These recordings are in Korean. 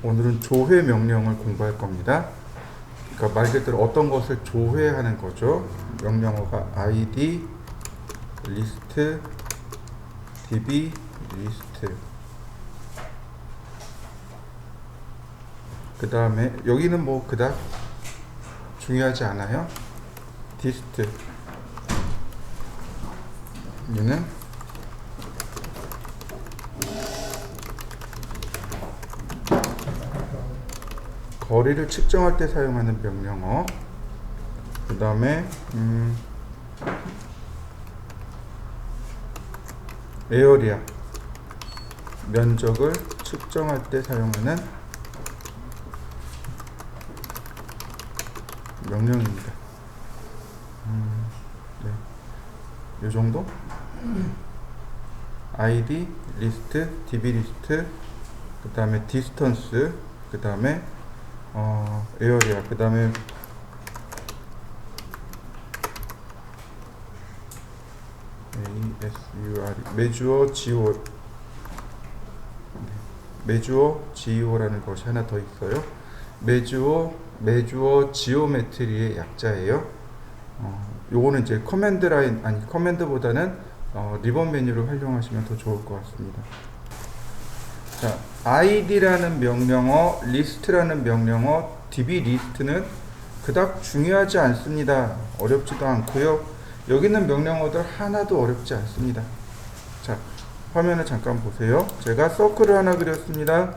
오늘은 조회 명령을 공부할 겁니다. 그러니까 말 그대로 어떤 것을 조회하는 거죠. 명령어가 id, list, db, list. 그 다음에 여기는 뭐 그닥 중요하지 않아요. dist. 얘는 거리를 측정할 때 사용하는 명령어. 그 다음에 에어리아, 면적을 측정할 때 사용하는 명령입니다. 네. 요 정도? id, list, db list, 그 다음에 distance, 그 다음에 에어리아, 그 다음에 매주어 지오, 매주어 지오라는 것이 하나 더 있어요. 매주어 지오메트리의 약자예요. 요거는 이제 커맨드 라인, 아니 커맨드보다는 리본 메뉴를 활용하시면 더 좋을 것 같습니다. 자, id라는 명령어, list라는 명령어, db list는 그닥 중요하지 않습니다. 어렵지도 않고요. 여기 있는 명령어들 하나도 어렵지 않습니다. 자, 화면을 잠깐 보세요. 제가 서클을 하나 그렸습니다.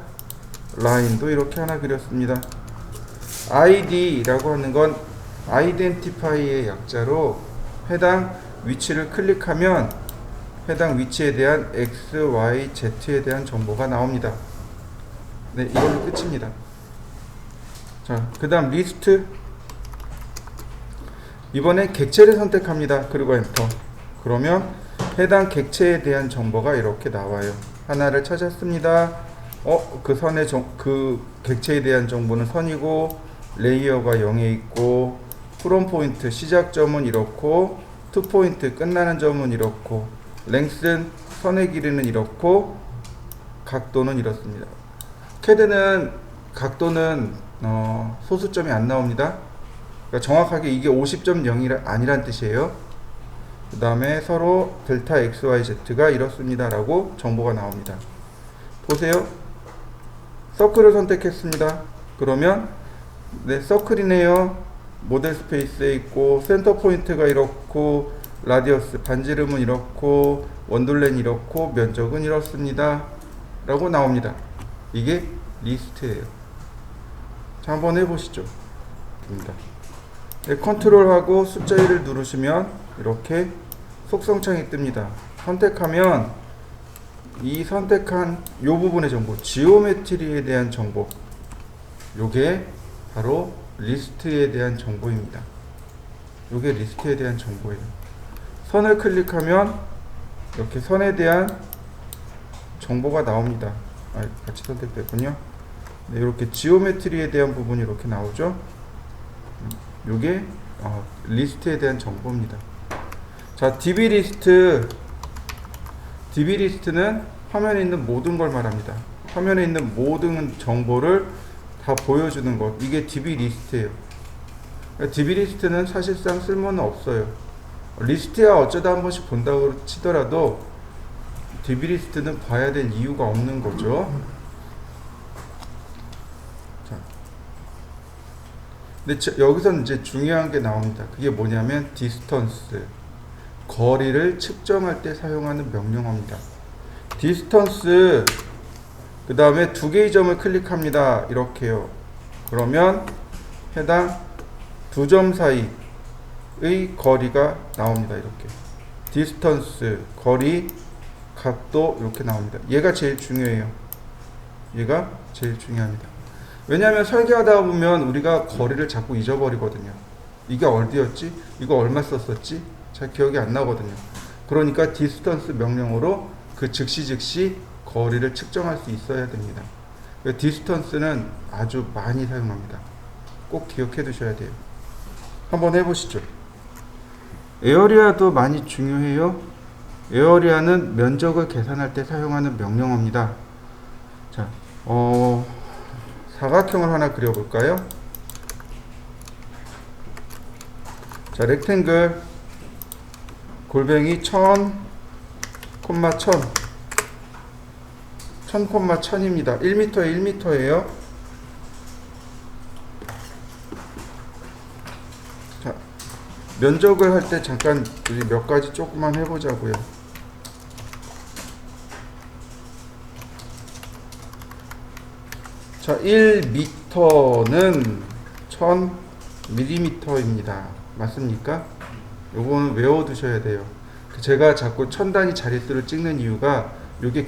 라인도 이렇게 하나 그렸습니다. id라고 하는 건 identify의 약자로 해당 위치를 클릭하면 해당 위치에 대한 x, y, z에 대한 정보가 나옵니다. 네, 이걸로 끝입니다. 자, 그 다음 리스트. 이번엔 객체를 선택합니다. 그리고 엔터. 그러면 해당 객체에 대한 정보가 이렇게 나와요. 하나를 찾았습니다. 그 객체에 대한 정보는 선이고, 레이어가 0에 있고, 프롬 포인트 시작점은 이렇고, 투 포인트 끝나는 점은 이렇고, 랭스는 선의 길이는 이렇고, 각도는 이렇습니다. 캐드는 각도는 소수점이 안 나옵니다. 그러니까 정확하게 이게 50.0이 아니란 뜻이에요. 그 다음에 서로 델타 XYZ가 이렇습니다 라고 정보가 나옵니다. 보세요. 서클을 선택했습니다. 그러면 네, 서클이네요. 모델 스페이스에 있고, 센터 포인트가 이렇고, 라디어스 반지름은 이렇고, 원돌렌이 이렇고, 면적은 이렇습니다 라고 나옵니다. 이게 리스트예요. 자, 한번 해보시죠. 네, 컨트롤하고 숫자 1을 누르시면 이렇게 속성창이 뜹니다. 선택하면 이 선택한 요 부분의 정보, 지오메트리에 대한 정보, 요게 바로 리스트에 대한 정보입니다. 요게 리스트에 대한 정보예요. 선을 클릭하면 이렇게 선에 대한 정보가 나옵니다. 같이 선택됐군요. 네, 이렇게 지오메트리에 대한 부분이 이렇게 나오죠. 요게 리스트에 대한 정보입니다. 자, db 리스트는 화면에 있는 모든 걸 말합니다. 화면에 있는 모든 정보를 다 보여주는 것, 이게 db 리스트예요. db 리스트는 사실상 쓸모는 없어요. 리스트야 어쩌다 한 번씩 본다고 치더라도 db 리스트는 봐야 될 이유가 없는 거죠. 자, 근데 여기서 이제 중요한 게 나옵니다. 그게 뭐냐면 distance, 거리를 측정할 때 사용하는 명령어입니다. distance, 그 다음에 두 개의 점을 클릭합니다. 이렇게요. 그러면 해당 두 점 사이의 거리가 나옵니다. 이렇게 distance, 거리, 각도 이렇게 나옵니다. 얘가 제일 중요해요. 얘가 제일 중요합니다. 왜냐하면 설계하다 보면 우리가 거리를 자꾸 잊어버리거든요. 이게 어디였지? 이거 얼마 썼었지? 잘 기억이 안 나거든요. 그러니까 distance 명령어로 그 즉시 거리를 측정할 수 있어야 됩니다. distance는 아주 많이 사용합니다. 꼭 기억해 두셔야 돼요. 한번 해보시죠. 에어리아도 많이 중요해요. 에어리아는 면적을 계산할 때 사용하는 명령어입니다. 자, 사각형을 하나 그려볼까요? 자, 렉탱글 골뱅이 1000, 1000,000입니다. 1m에 1m예요. 자, 면적을 할 때 잠깐 우리 몇 가지 조금만 해보자고요. 자, 1m는 1000mm입니다. 맞습니까? 요거는 외워두셔야 돼요. 제가 자꾸 1000단위 자릿수를 찍는 이유가 요게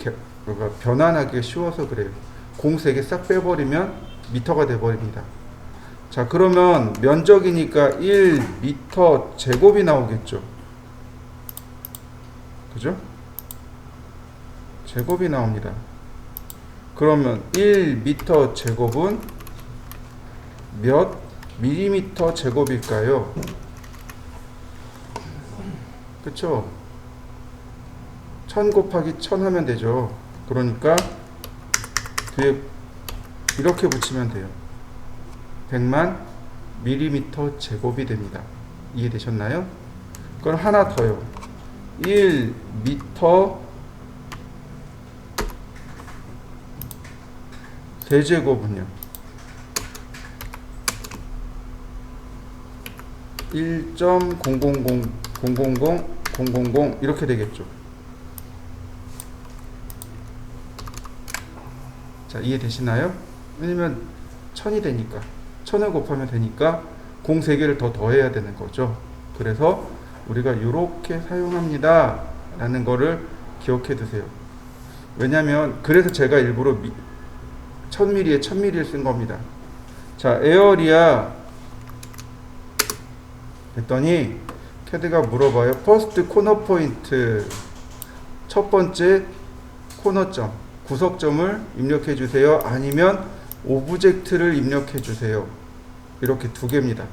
변환하기 쉬워서 그래요. 공 3개 싹 빼버리면 미터가 돼버립니다. 자, 그러면 면적이니까 1m 제곱이 나오겠죠. 그죠? 제곱이 나옵니다. 그러면 1m 제곱은 몇 밀리미터 제곱일까요? 그쵸? 1000 곱하기 1000 하면 되죠. 그러니까 뒤에 이렇게 붙이면 돼요. 100만 밀리미터 제곱이 됩니다. 이해되셨나요? 그럼 하나 더요. 1m 세제곱은요? 1.00000000 이렇게 되겠죠. 자, 이해되시나요? 왜냐면 1000이 되니까 1000을 곱하면 되니까 공 3개를 더 더해야 되는 거죠. 그래서 우리가 이렇게 사용합니다 라는 거를 기억해 두세요. 왜냐면 그래서 제가 일부러 1000mm에 1000mm를 쓴 겁니다. 자, 에어리아 했더니 캐드가 물어봐요. 퍼스트 코너 포인트, 첫 번째 코너점, 구석점을 입력해 주세요. 아니면 오브젝트를 입력해 주세요. 이렇게 두 개입니다.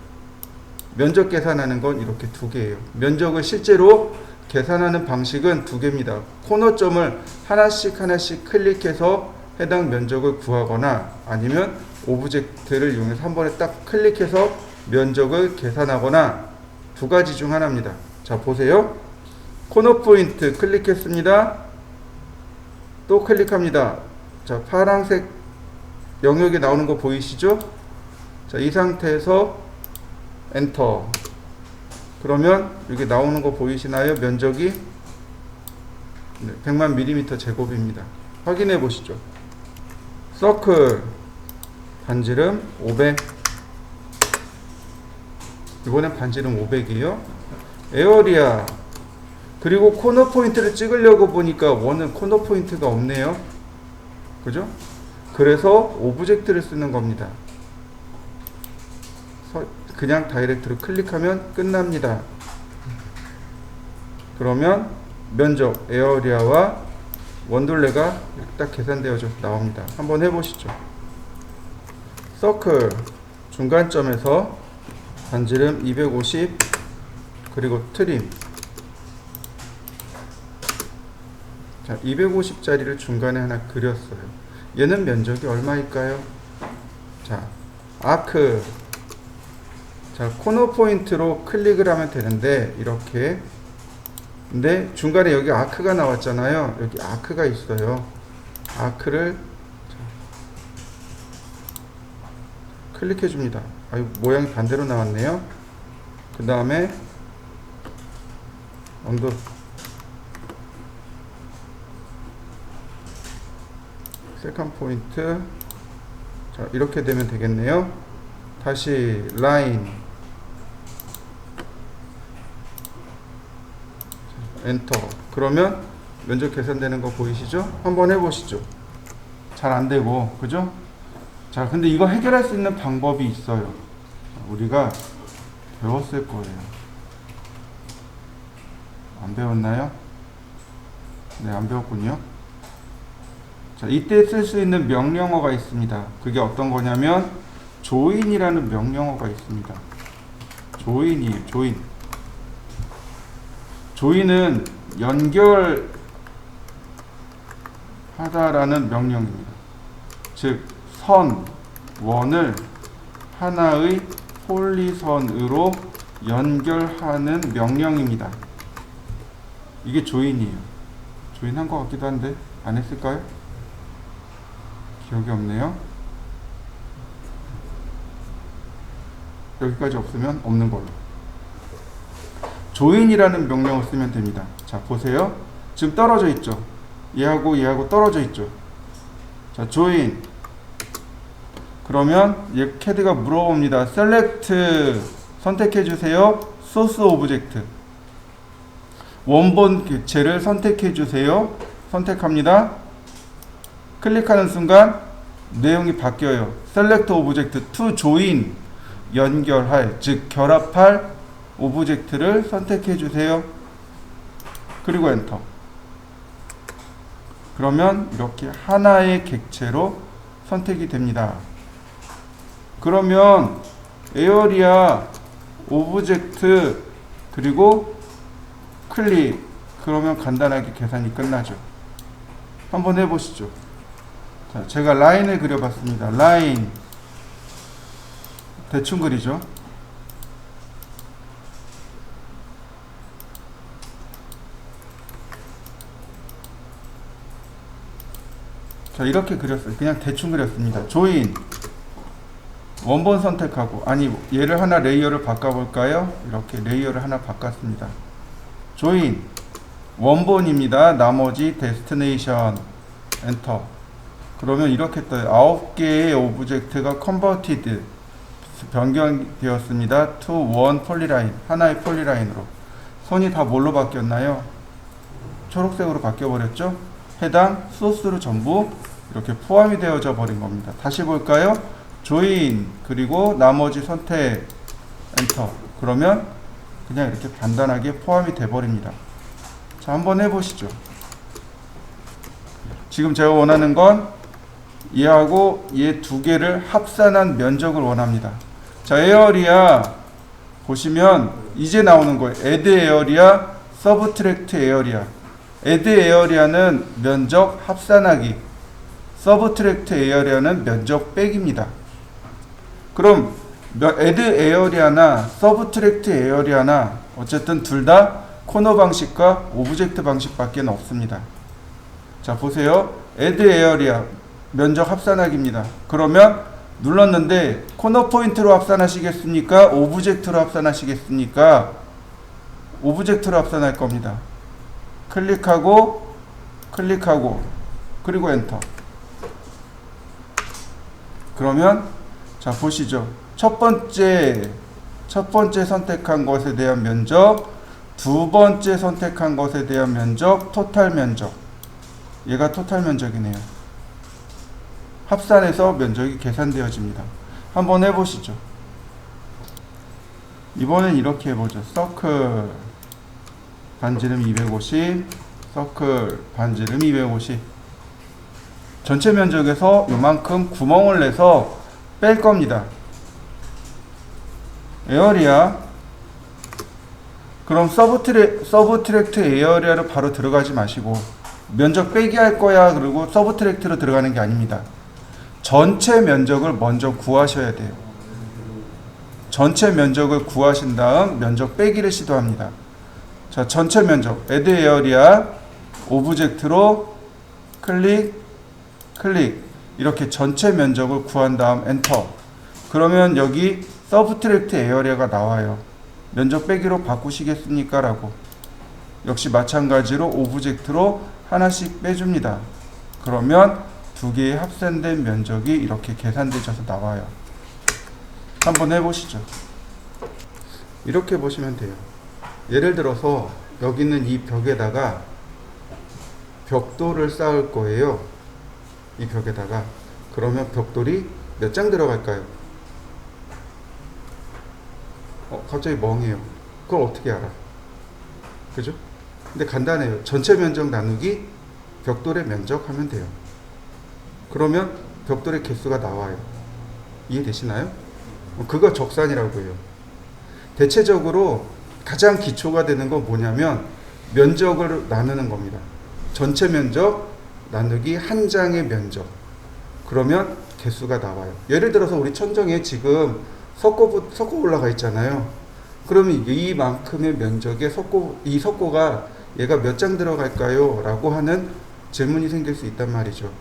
면적 계산하는 건 이렇게 두 개예요. 면적을 실제로 계산하는 방식은 두 개입니다. 코너점을 하나씩 클릭해서 해당 면적을 구하거나 아니면 오브젝트를 이용해서 한 번에 딱 클릭해서 면적을 계산하거나 두 가지 중 하나입니다. 자, 보세요. 코너 포인트 클릭했습니다. 또 클릭합니다. 자, 파란색 영역이 나오는 거 보이시죠? 자, 이 상태에서 엔터. 그러면 여기 나오는 거 보이시나요? 면적이 100만 밀리미터 제곱입니다. 확인해 보시죠. 서클 반지름 500. 이번엔 반지름 500이에요. 에어리아. 그리고 코너 포인트를 찍으려고 보니까 원은 코너 포인트가 없네요. 그죠? 그래서 오브젝트를 쓰는 겁니다. 그냥 다이렉트로 클릭하면 끝납니다. 그러면 면적 에어리아와 원둘레가 딱 계산되어져 나옵니다. 한번 해보시죠. 서클 중간점에서 반지름 250 그리고 트림. 자, 250짜리를 중간에 하나 그렸어요. 얘는 면적이 얼마일까요? 자, 아크. 자, 코너 포인트로 클릭을 하면 되는데 이렇게. 근데 중간에 여기 아크가 나왔잖아요. 여기 아크가 있어요. 아크를 클릭해 줍니다. 아유, 모양이 반대로 나왔네요. 그 다음에 언더 세컨 포인트. 자, 이렇게 되면 되겠네요. 다시 라인 엔터. 그러면 면적 계산되는 거 보이시죠? 한번 해보시죠. 잘 안되고, 그죠? 자, 근데 이거 해결할 수 있는 방법이 있어요. 우리가 배웠을 거예요. 안 배웠나요? 네, 안 배웠군요. 자, 이때 쓸 수 있는 명령어가 있습니다. 그게 어떤 거냐면 조인이라는 명령어가 있습니다. 조인이에요. 조인은 연결하다라는 명령입니다. 즉 선, 원을 하나의 폴리선으로 연결하는 명령입니다. 이게 조인이에요. 조인한 것 같기도 한데 안 했을까요? 기억이 없네요. 여기까지 없으면 없는 걸로. 조인이라는 명령을 쓰면 됩니다. 자, 보세요. 지금 떨어져 있죠. 얘하고 떨어져 있죠. 자, 조인. 그러면 얘 캐드가 물어봅니다. 셀렉트 선택해 주세요. 소스 오브젝트. 원본 객체를 선택해 주세요. 선택합니다. 클릭하는 순간 내용이 바뀌어요. 셀렉트 오브젝트 투 조인, 연결할, 즉 결합할 오브젝트를 선택해 주세요. 그리고 엔터. 그러면 이렇게 하나의 객체로 선택이 됩니다. 그러면 에어리아 오브젝트 그리고 클릭, 그러면 간단하게 계산이 끝나죠. 한번 해보시죠. 자, 제가 라인을 그려봤습니다. 라인 대충 그리죠. 자, 이렇게 그렸어요. 그냥 대충 그렸습니다. 조인 원본 선택하고, 아니 얘를 하나 레이어를 바꿔볼까요? 이렇게 레이어를 하나 바꿨습니다. 조인 원본입니다. 나머지 데스티네이션 엔터. 그러면 이렇게 떠요. 9개의 오브젝트가 컨버티드 변경되었습니다. to one 폴리라인, 하나의 폴리라인으로. 손이 다 뭘로 바뀌었나요? 초록색으로 바뀌어버렸죠? 해당 소스로 전부 이렇게 포함이 되어져 버린 겁니다. 다시 볼까요? 조인 그리고 나머지 선택 엔터. 그러면 그냥 이렇게 간단하게 포함이 돼 버립니다. 자, 한번 해보시죠. 지금 제가 원하는 건 얘하고 얘 두 개를 합산한 면적을 원합니다. 자, 에어리아 보시면 이제 나오는 거예요. add 에어리아, subtract 에어리아. add 에어리아는 면적 합산하기, subtract 에어리아는 면적 빼기입니다. 그럼 add 에어리아나 subtract 에어리아나 어쨌든 둘 다 코너 방식과 오브젝트 방식밖에 없습니다. 자, 보세요. add 에어리아 면적 합산하기입니다. 그러면 눌렀는데 코너 포인트로 합산하시겠습니까? 오브젝트로 합산하시겠습니까? 오브젝트로 합산할 겁니다. 클릭하고 그리고 엔터. 그러면 자, 보시죠. 첫 번째 선택한 것에 대한 면적, 두 번째 선택한 것에 대한 면적, 토탈 면적. 얘가 토탈 면적이네요. 합산해서 면적이 계산되어집니다. 한번 해보시죠. 이번엔 이렇게 해보죠. 서클 반지름 250, 서클 반지름 250. 전체 면적에서 요만큼 구멍을 내서 뺄 겁니다. 에어리아. 그럼 서브트랙트 에어리아로 바로 들어가지 마시고 면적 빼기 할 거야 그리고 서브트랙트로 들어가는 게 아닙니다. 전체 면적을 먼저 구하셔야 돼요. 전체 면적을 구하신 다음 면적 빼기를 시도합니다. 자, 전체 면적 add 에어리아 오브젝트로 클릭 이렇게 전체 면적을 구한 다음 엔터. 그러면 여기 서브트랙트 에어리아가 나와요. 면적 빼기로 바꾸시겠습니까? 라고. 역시 마찬가지로 오브젝트로 하나씩 빼줍니다. 그러면 두 개의 합산된 면적이 이렇게 계산되셔서 나와요. 한번 해보시죠. 이렇게 보시면 돼요. 예를 들어서 여기 있는 이 벽에다가 벽돌을 쌓을 거예요. 이 벽에다가. 그러면 벽돌이 몇 장 들어갈까요? 갑자기 멍해요. 그걸 어떻게 알아? 그죠? 근데 간단해요. 전체 면적 나누기 벽돌의 면적 하면 돼요. 그러면 벽돌의 개수가 나와요. 이해되시나요? 그거 적산이라고 해요. 대체적으로 가장 기초가 되는 건 뭐냐면 면적을 나누는 겁니다. 전체 면적 나누기 한 장의 면적. 그러면 개수가 나와요. 예를 들어서 우리 천정에 지금 석고 올라가 있잖아요. 그러면 이만큼의 면적의 이 석고가 얘가 몇 장 들어갈까요? 라고 하는 질문이 생길 수 있단 말이죠.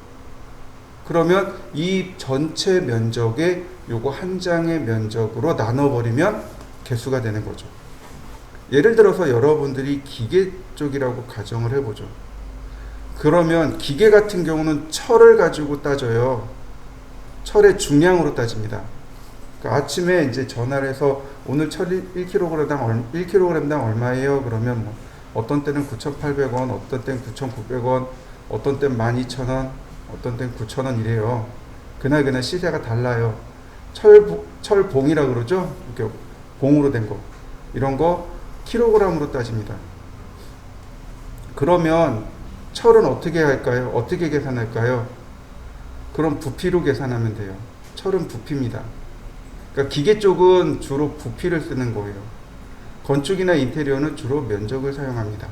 그러면 이 전체 면적의 요거 한 장의 면적으로 나눠버리면 개수가 되는 거죠. 예를 들어서 여러분들이 기계 쪽이라고 가정을 해보죠. 그러면 기계 같은 경우는 철을 가지고 따져요. 철의 중량으로 따집니다. 그러니까 아침에 이제 전화를 해서 오늘 철 1kg당 얼마예요? 그러면 뭐 어떤 때는 9,800원, 어떤 때는 9,900원, 어떤 때는 12,000원, 어떤 때는 9,000원 이래요. 그날 시세가 달라요. 철봉이라 그러죠? 이렇게 봉으로 된 거. 이런 거 킬로그램으로 따집니다. 그러면 철은 어떻게 할까요? 어떻게 계산할까요? 그럼 부피로 계산하면 돼요. 철은 부피입니다. 그러니까 기계 쪽은 주로 부피를 쓰는 거예요. 건축이나 인테리어는 주로 면적을 사용합니다.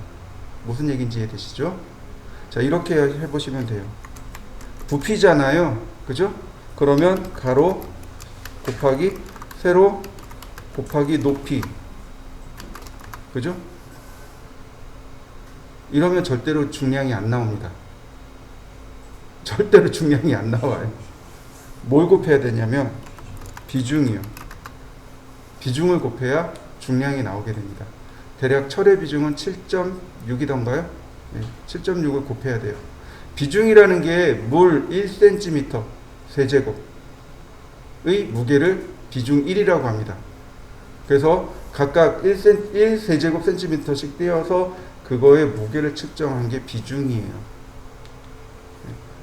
무슨 얘기인지 이해되시죠? 자, 이렇게 해보시면 돼요. 부피잖아요. 그죠? 그러면 가로 곱하기 세로 곱하기 높이. 그죠? 이러면 절대로 중량이 안 나옵니다. 절대로 중량이 안 나와요. 뭘 곱해야 되냐면 비중이요. 비중을 곱해야 중량이 나오게 됩니다. 대략 철의 비중은 7.6이던가요? 네, 7.6을 곱해야 돼요. 비중이라는 게 물 1cm 세제곱의 무게를 비중 1이라고 합니다. 그래서 각각 1세제곱 센티미터씩 떼어서 그거의 무게를 측정한 게 비중이에요.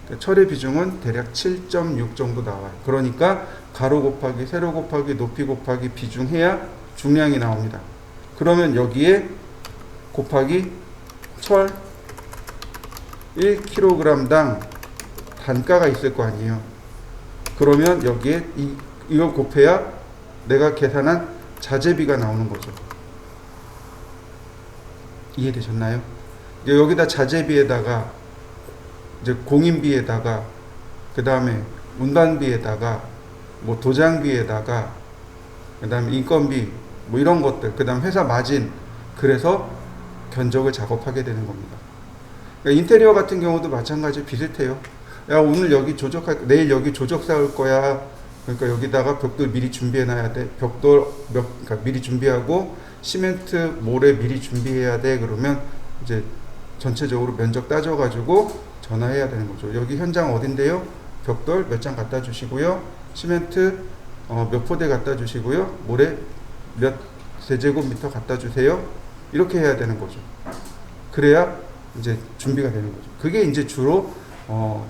그러니까 철의 비중은 대략 7.6 정도 나와요. 그러니까 가로 곱하기 세로 곱하기 높이 곱하기 비중 해야 중량이 나옵니다. 그러면 여기에 곱하기 철 1kg당 단가가 있을 거 아니에요. 그러면 여기에 이걸 곱해야 내가 계산한 자재비가 나오는 거죠. 이해되셨나요? 여기다 자재비에다가 이제 공인비에다가 그 다음에 운반비에다가 뭐 도장비에다가 그 다음에 인건비 뭐 이런 것들 그 다음 회사 마진 그래서 견적을 작업하게 되는 겁니다. 그러니까 인테리어 같은 경우도 마찬가지 비슷해요. 야 오늘 여기 내일 여기 조적 쌓을 거야. 그러니까 여기다가 벽돌 미리 준비해 놔야 돼. 그러니까 미리 준비하고 시멘트 모래 미리 준비해야 돼. 그러면 이제 전체적으로 면적 따져가지고 전화해야 되는 거죠. 여기 현장 어딘데요? 벽돌 몇 장 갖다 주시고요. 시멘트 몇 포대 갖다 주시고요. 모래 몇 세제곱미터 갖다 주세요. 이렇게 해야 되는 거죠. 그래야 이제 준비가 되는 거죠. 그게 이제 주로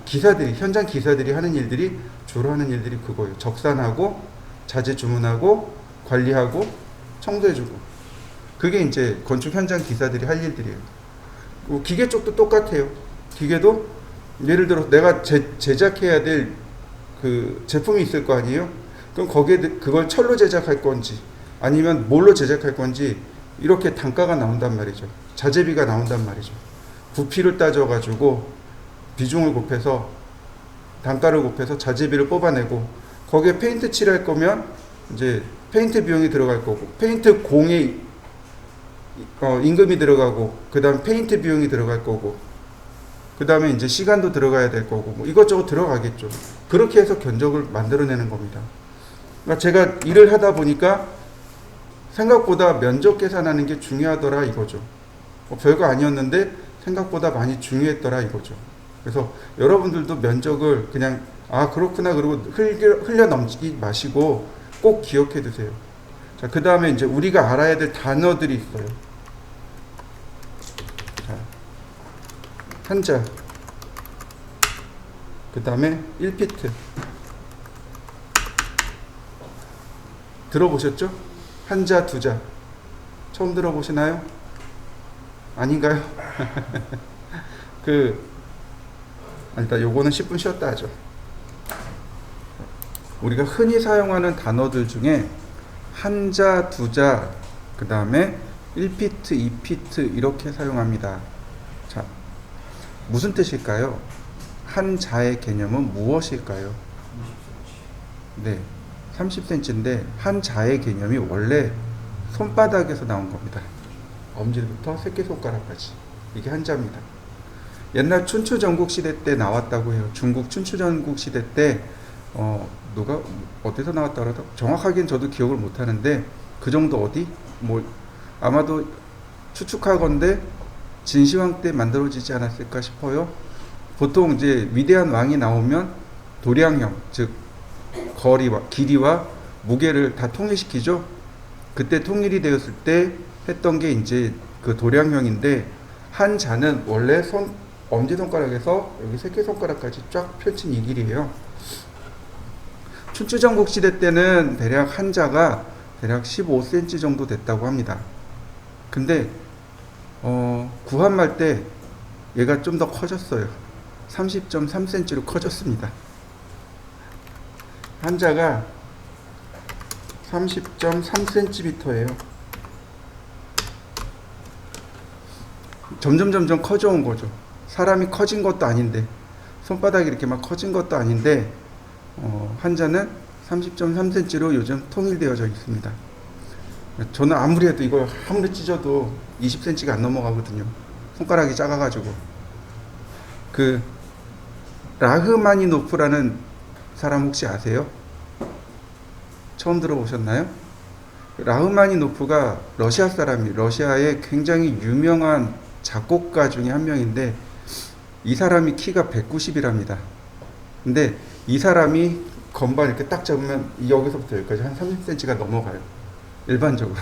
현장 기사들이 하는 일들이 주로 하는 일들이 그거예요. 적산하고 자재 주문하고 관리하고 청소해주고 그게 이제 건축 현장 기사들이 할 일들이에요. 기계 쪽도 똑같아요. 기계도 예를 들어 내가 제작해야 될 그 제품이 있을 거 아니에요. 그럼 거기에 그걸 철로 제작할 건지 아니면 뭘로 제작할 건지 이렇게 단가가 나온단 말이죠. 자재비가 나온단 말이죠. 부피를 따져가지고 비중을 곱해서 단가를 곱해서 자재비를 뽑아내고 거기에 페인트 칠할 거면 이제 페인트 비용이 들어갈 거고 페인트 공에 임금이 들어가고 그 다음 페인트 비용이 들어갈 거고 그 다음에 이제 시간도 들어가야 될 거고 뭐 이것저것 들어가겠죠. 그렇게 해서 견적을 만들어내는 겁니다. 그러니까 제가 일을 하다 보니까 생각보다 면적 계산하는 게 중요하더라 이거죠. 별거 아니었는데 생각보다 많이 중요했더라 이거죠. 그래서 여러분들도 면적을 그냥 그렇구나 그러고 흘려 넘치지 마시고 꼭 기억해 두세요. 자, 그 다음에 이제 우리가 알아야 될 단어들이 있어요. 자, 한자, 그 다음에 1피트 들어보셨죠? 한자, 두자 처음 들어보시나요? 아닌가요? 일단 요거는 10분 쉬었다 하죠. 우리가 흔히 사용하는 단어들 중에 한자, 두자, 그 다음에 1피트, 2피트 이렇게 사용합니다. 자, 무슨 뜻일까요? 한자의 개념은 무엇일까요? 네, 30cm인데 한자의 개념이 원래 손바닥에서 나온 겁니다. 엄지부터 새끼손가락까지 이게 한자입니다. 옛날 춘추 전국 시대 때 나왔다고 해요. 중국 춘추 전국 시대 때 누가 어디서 나왔다 그러다 정확하게는 저도 기억을 못 하는데 그 정도 어디 뭐 아마도 추측하건대 진시황 때 만들어지지 않았을까 싶어요. 보통 이제 위대한 왕이 나오면 도량형 즉 거리와 길이와 무게를 다 통일시키죠. 그때 통일이 되었을 때 했던 게 이제 그 도량형인데 한자는 원래 엄지손가락에서 여기 새끼손가락까지 쫙 펼친 이 길이에요. 춘추전국 시대 때는 대략 한자가 대략 15cm 정도 됐다고 합니다. 근데 구한말 때 얘가 좀 더 커졌어요. 30.3cm로 커졌습니다. 한자가 30.3cm예요. 점점 커져온 거죠. 사람이 커진 것도 아닌데 손바닥이 이렇게 막 커진 것도 아닌데 한자는 30.3cm로 요즘 통일되어져 있습니다. 저는 아무리 해도 이걸 아무리 찢어도 20cm가 안 넘어가거든요. 손가락이 작아가지고. 그 라흐마니노프라는 사람 혹시 아세요? 처음 들어보셨나요? 라흐마니노프가 러시아 사람이 러시아의 굉장히 유명한 작곡가 중에 한 명인데 이 사람이 키가 190이랍니다. 근데 이 사람이 건반 이렇게 딱 잡으면 여기서부터 여기까지 한 30cm가 넘어가요. 일반적으로.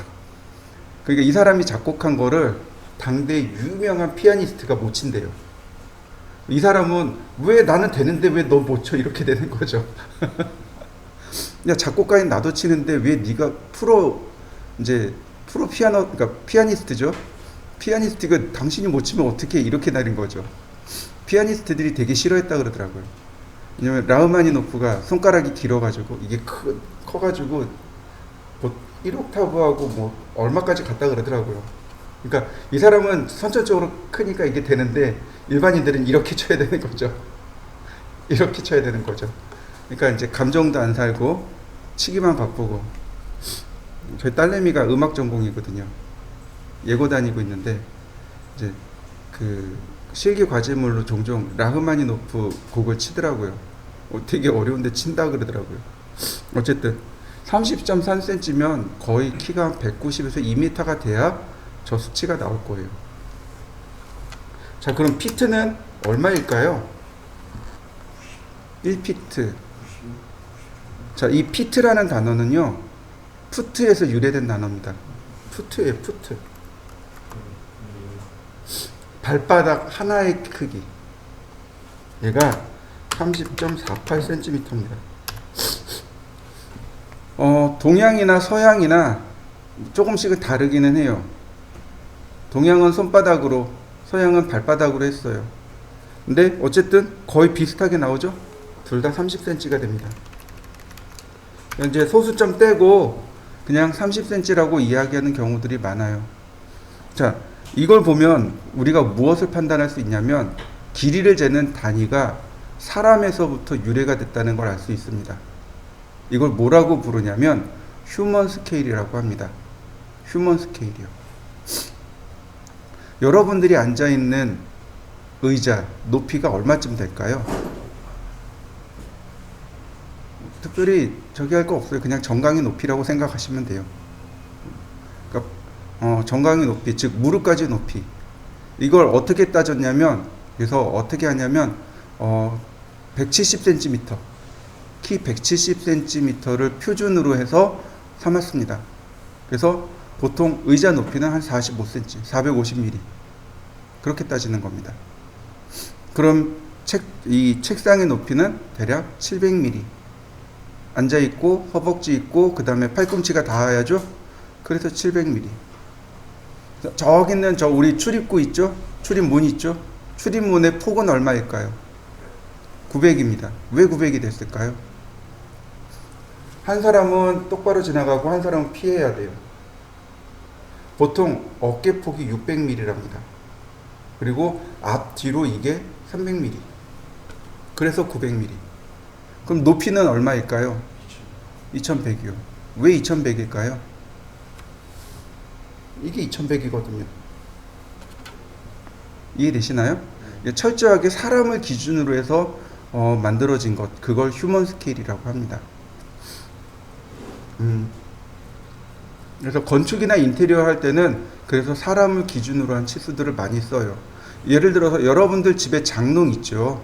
그러니까 이 사람이 작곡한 거를 당대 유명한 피아니스트가 못 친대요. 이 사람은 왜 나는 되는데 왜 너 못 쳐? 이렇게 되는 거죠. 야, 작곡가인 나도 치는데 왜 네가 프로 피아노, 그러니까 피아니스트죠. 피아니스트가 당신이 못 치면 어떻게 이렇게 나린 거죠. 피아니스트들이 되게 싫어했다 그러더라고요. 왜냐면 라흐마니노프가 손가락이 길어가지고 이게 커가지고 뭐 1옥타브하고 뭐 얼마까지 갔다 그러더라고요. 그러니까 이 사람은 선천적으로 크니까 이게 되는데 일반인들은 이렇게 쳐야 되는 거죠. 이렇게 쳐야 되는 거죠. 그러니까 이제 감정도 안 살고 치기만 바쁘고. 저희 딸내미가 음악 전공이거든요. 예고 다니고 있는데 이제 그 실기 과제물로 종종 라흐마니노프 곡을 치더라고요. 되게 어려운데 친다 그러더라고요. 어쨌든 30.3cm면 거의 키가 190에서 2m가 돼야 저 수치가 나올 거예요. 자, 그럼 피트는 얼마일까요? 1피트. 자, 이 피트라는 단어는요, 푸트에서 유래된 단어입니다. 푸트예요, 푸트. 발바닥 하나의 크기. 얘가 30.48cm입니다. 동양이나 서양이나 조금씩은 다르기는 해요. 동양은 손바닥으로, 서양은 발바닥으로 했어요. 근데 어쨌든 거의 비슷하게 나오죠? 둘 다 30cm가 됩니다. 이제 소수점 떼고 그냥 30cm라고 이야기하는 경우들이 많아요. 자, 이걸 보면 우리가 무엇을 판단할 수 있냐면 길이를 재는 단위가 사람에서부터 유래가 됐다는 걸 알 수 있습니다. 이걸 뭐라고 부르냐면 휴먼 스케일이라고 합니다. 휴먼 스케일이요. 여러분들이 앉아있는 의자 높이가 얼마쯤 될까요? 특별히 저기 할 거 없어요. 그냥 정강이 높이라고 생각하시면 돼요. 그러니까 정강이 높이, 즉 무릎까지 높이. 이걸 어떻게 따졌냐면, 그래서 어떻게 하냐면 170cm, 키 170cm를 표준으로 해서 삼았습니다. 그래서 보통 의자 높이는 한 45cm, 450mm 그렇게 따지는 겁니다. 그럼 이 책상의 높이는 대략 700mm. 앉아있고 허벅지 있고 그 다음에 팔꿈치가 닿아야죠. 그래서 700mm. 저기는 우리 출입구 있죠? 출입문 있죠? 출입문의 폭은 얼마일까요? 900입니다. 왜 900이 됐을까요? 한 사람은 똑바로 지나가고 한 사람은 피해야 돼요. 보통 어깨 폭이 600mm랍니다. 그리고 앞 뒤로 이게 300mm. 그래서 900mm. 그럼 높이는 얼마일까요? 2100이요. 왜 2100일까요? 이게 2100이거든요. 이해되시나요? 철저하게 사람을 기준으로 해서 만들어진 것, 그걸 휴먼 스케일이라고 합니다. 그래서 건축이나 인테리어 할 때는 그래서 사람을 기준으로 한 치수들을 많이 써요. 예를 들어서 여러분들 집에 장롱 있죠.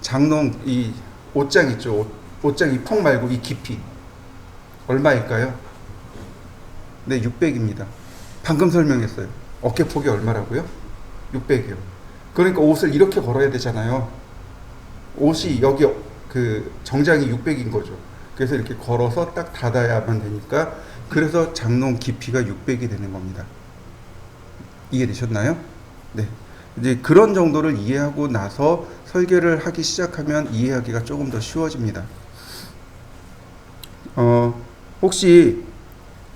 장롱 이 옷장 있죠. 옷장 이 폭 말고 이 깊이 얼마일까요? 네, 600입니다. 방금 설명했어요. 어깨폭이 얼마라고요? 600이요. 그러니까 옷을 이렇게 걸어야 되잖아요. 옷이 여기 그 정장이 600인 거죠. 그래서 이렇게 걸어서 딱 닫아야만 되니까 그래서 장롱 깊이가 600이 되는 겁니다. 이해되셨나요? 네. 이제 그런 정도를 이해하고 나서 설계를 하기 시작하면 이해하기가 조금 더 쉬워집니다. 혹시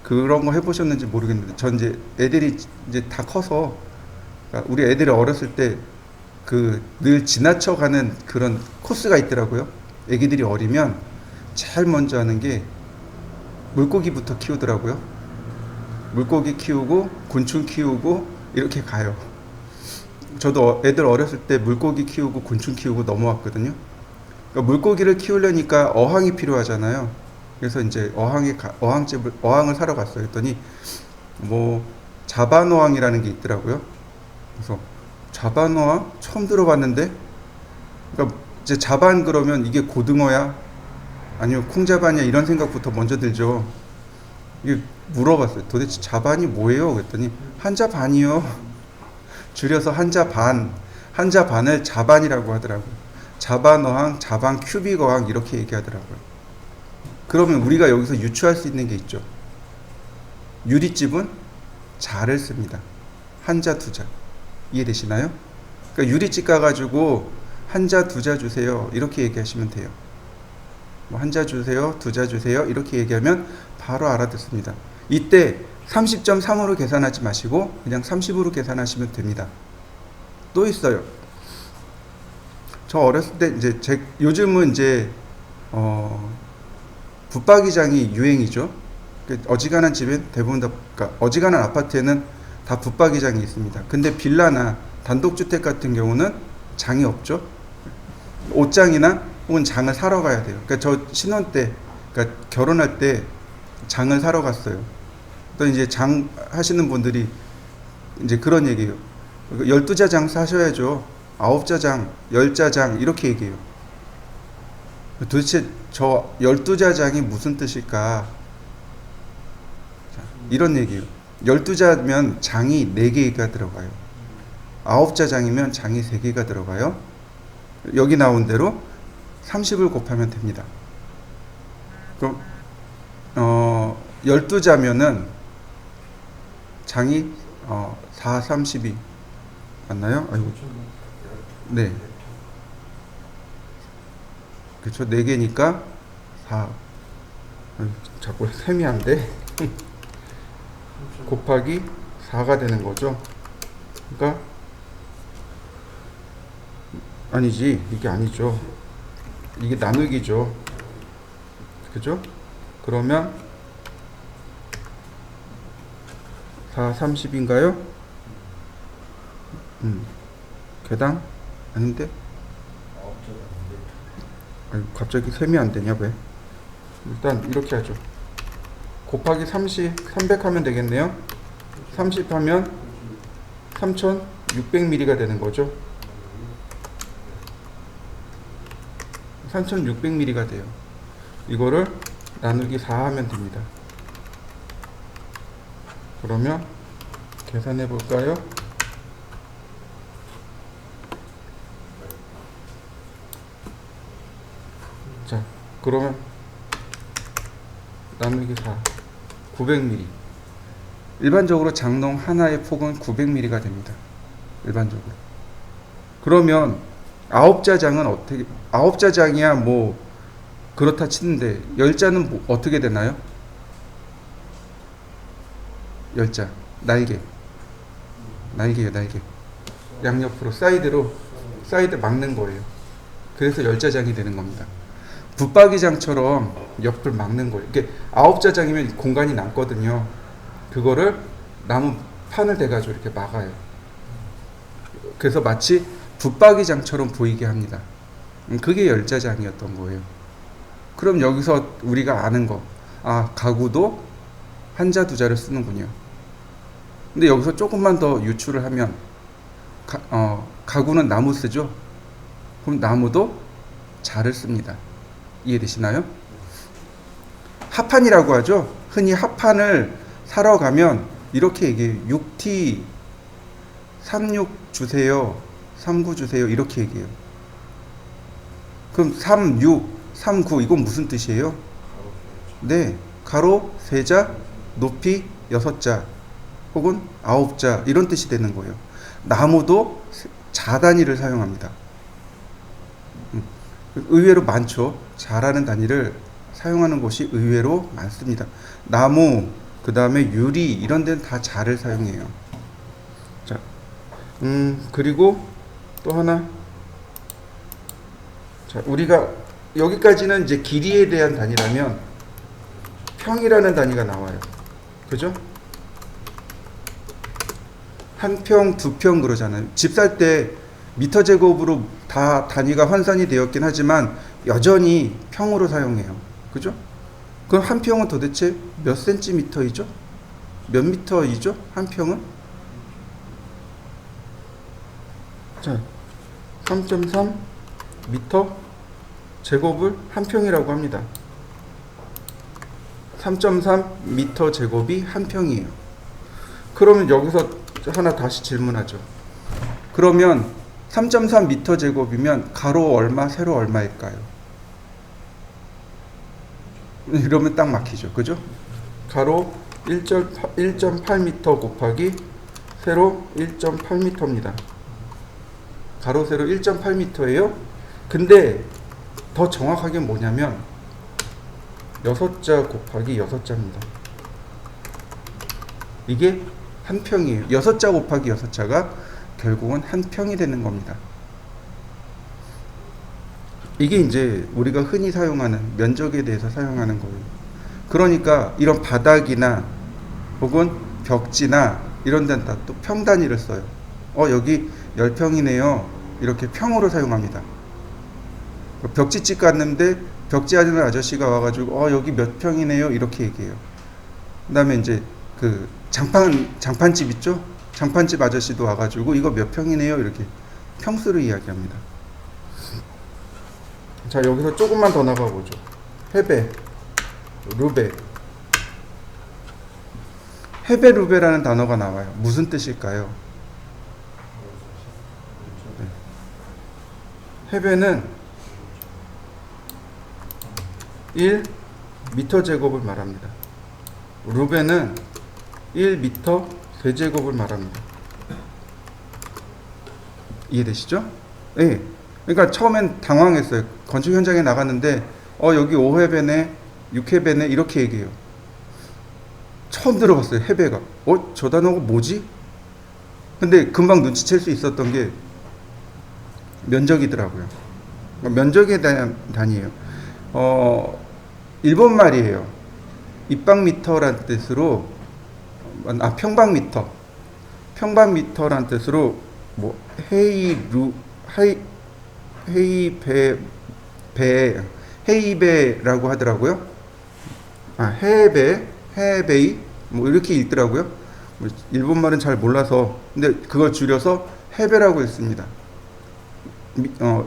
그런 거 해보셨는지 모르겠는데, 전 이제 애들이 이제 다 커서, 그러니까 우리 애들이 어렸을 때 그 늘 지나쳐가는 그런 코스가 있더라고요. 애기들이 어리면 제일 먼저 하는 게 물고기부터 키우더라고요. 물고기 키우고 곤충 키우고 이렇게 가요. 저도 애들 어렸을 때 물고기 키우고 곤충 키우고 넘어왔거든요. 그러니까 물고기를 키우려니까 어항이 필요하잖아요. 그래서 이제 어항을 사러 갔어요. 그랬더니 뭐 자반어항이라는 게 있더라고요. 그래서 자반어항 처음 들어봤는데, 그러니까 이제 자반 그러면 이게 고등어야 아니면 콩자반이야 이런 생각부터 먼저 들죠. 이게 물어봤어요. 도대체 자반이 뭐예요? 그랬더니 한자반이요. 줄여서 한자반, 한자반을 자반이라고 하더라고요. 자반어항, 자반 큐빅어항 이렇게 얘기하더라고요. 그러면 우리가 여기서 유추할 수 있는 게 있죠. 유리집은 자를 씁니다. 한자 두자. 이해되시나요? 그러니까 유리집 가가지고 한자 두자 주세요 이렇게 얘기하시면 돼요. 뭐 한자 주세요, 두자 주세요 이렇게 얘기하면 바로 알아듣습니다. 이때 30.3으로 계산하지 마시고 그냥 30으로 계산하시면 됩니다. 또 있어요. 저 어렸을 때 이제 요즘은 이제 붙박이장이 유행이죠. 어지간한 집엔 대부분 다, 그러니까 어지간한 아파트에는 다 붙박이장이 있습니다. 근데 빌라나 단독주택 같은 경우는 장이 없죠. 옷장이나 혹은 장을 사러 가야 돼요. 그러니까 저 신혼 때, 그러니까 결혼할 때 장을 사러 갔어요. 또 이제 장 하시는 분들이 이제 그런 얘기예요. 12자장 사셔야죠. 9자장, 10자장 이렇게 얘기해요. 도대체 저 12자장이 무슨 뜻일까? 이런 얘기예요. 12자면 장이 4개가 들어가요. 9자장이면 장이 3개가 들어가요. 여기 나온 대로 30을 곱하면 됩니다. 그럼 12자면은 장이 4, 32 맞나요? 아이고. 네. 그렇죠. 4개니까 4. 자꾸 셈이 안 돼. 곱하기 4가 되는 거죠. 그러니까 아니지. 이게 아니죠. 이게 나누기죠. 그죠? 그러면 4, 30인가요? 개당? 아닌데? 아니, 갑자기 셈이 안 되냐, 왜? 일단 이렇게 하죠. 곱하기 300 하면 되겠네요. 30 하면 3600ml가 되는 거죠. 3600ml가 돼요. 이거를 나누기 4 하면 됩니다. 그러면 계산해 볼까요? 자, 그러면 나누기 4 900ml. 일반적으로 장롱 하나의 폭은 900ml가 됩니다. 일반적으로. 그러면 9자장은 어떻게, 9자장이야 뭐 그렇다 치는데 10자는 뭐 어떻게 되나요? 10자. 날개예요, 날개. 양옆으로 사이드 막는 거예요. 그래서 10자장이 되는 겁니다. 붙박이장처럼 옆을 막는 거예요. 이게 9자장이면 공간이 남거든요. 그거를 나무 판을 대가지고 이렇게 막아요. 그래서 마치 붙박이장처럼 보이게 합니다. 그게 10자장이었던 거예요. 그럼 여기서 우리가 아는 거, 가구도 한자 두자를 쓰는군요. 근데 여기서 조금만 더 유추를 하면 가구는 나무 쓰죠. 그럼 나무도 자를 씁니다. 이해되시나요? 합판이라고 하죠. 흔히 합판을 사러 가면 이렇게 얘기해요. 6T 36 주세요. 39 주세요. 이렇게 얘기해요. 그럼 36, 39 이건 무슨 뜻이에요? 네, 가로 3자, 높이 6자 혹은 9자 이런 뜻이 되는 거예요. 나무도 자 단위를 사용합니다. 의외로 많죠. 자라는 단위를 사용하는 곳이 의외로 많습니다. 나무, 그 다음에 유리 이런 데는 다 자를 사용해요. 자, 그리고 또 하나. 자, 우리가 여기까지는 이제 길이에 대한 단위라면 평이라는 단위가 나와요. 그죠? 한 평, 두 평 그러잖아요. 집 살 때 미터 제곱으로 다 단위가 환산이 되었긴 하지만 여전히 평으로 사용해요. 그죠? 그럼 한 평은 도대체 몇 센티미터이죠? 몇 미터이죠? 한 평은? 자, 3.3 미터 제곱을 한 평이라고 합니다. 3.3 미터 제곱이 한 평이에요. 그러면 여기서 하나 다시 질문하죠. 그러면 3.3 미터 제곱이면 가로 얼마, 세로 얼마일까요? 이러면 딱 막히죠. 그죠? 가로 1.8 미터 곱하기 세로 1.8 미터입니다. 가로 세로 1.8 미터예요. 근데 더 정확하게 뭐냐면 6자 곱하기 6자입니다. 이게 한 평이에요. 6자 곱하기 6자가 결국은 한 평이 되는 겁니다. 이게 이제 우리가 흔히 사용하는 면적에 대해서 사용하는 거예요. 그러니까 이런 바닥이나 혹은 벽지나 이런 데는 다 또 평 단위를 써요. 여기 10평이네요. 이렇게 평으로 사용합니다. 벽지집 갔는데 벽지 하는 아저씨가 와가지고 여기 몇 평이네요. 이렇게 얘기해요. 그 다음에 이제 그 장판집 있죠? 장판집 아저씨도 와가지고 이거 몇 평이네요. 이렇게 평수를 이야기합니다. 자, 여기서 조금만 더 나가보죠. 헤베, 루베. 헤베, 루베라는 단어가 나와요. 무슨 뜻일까요? 네. 헤베는 1 미터 제곱을 말합니다. 루베는 1 미터 세제곱을 말합니다. 이해되시죠? 네. 그러니까 처음엔 당황했어요. 건축 현장에 나갔는데 여기 5회배네 6회배네 이렇게 얘기해요. 처음 들어봤어요. 해배가. 저 단어가 뭐지? 근데 금방 눈치챌 수 있었던 게 면적이더라고요. 면적에 대한 단위예요. 일본 말이에요. 입방미터란 뜻으로 평방미터. 평방미터란 뜻으로 뭐 헤이베라고 하더라고요. 헤베이 뭐 이렇게 읽더라고요. 일본 말은 잘 몰라서 근데 그걸 줄여서 헤베라고 했습니다.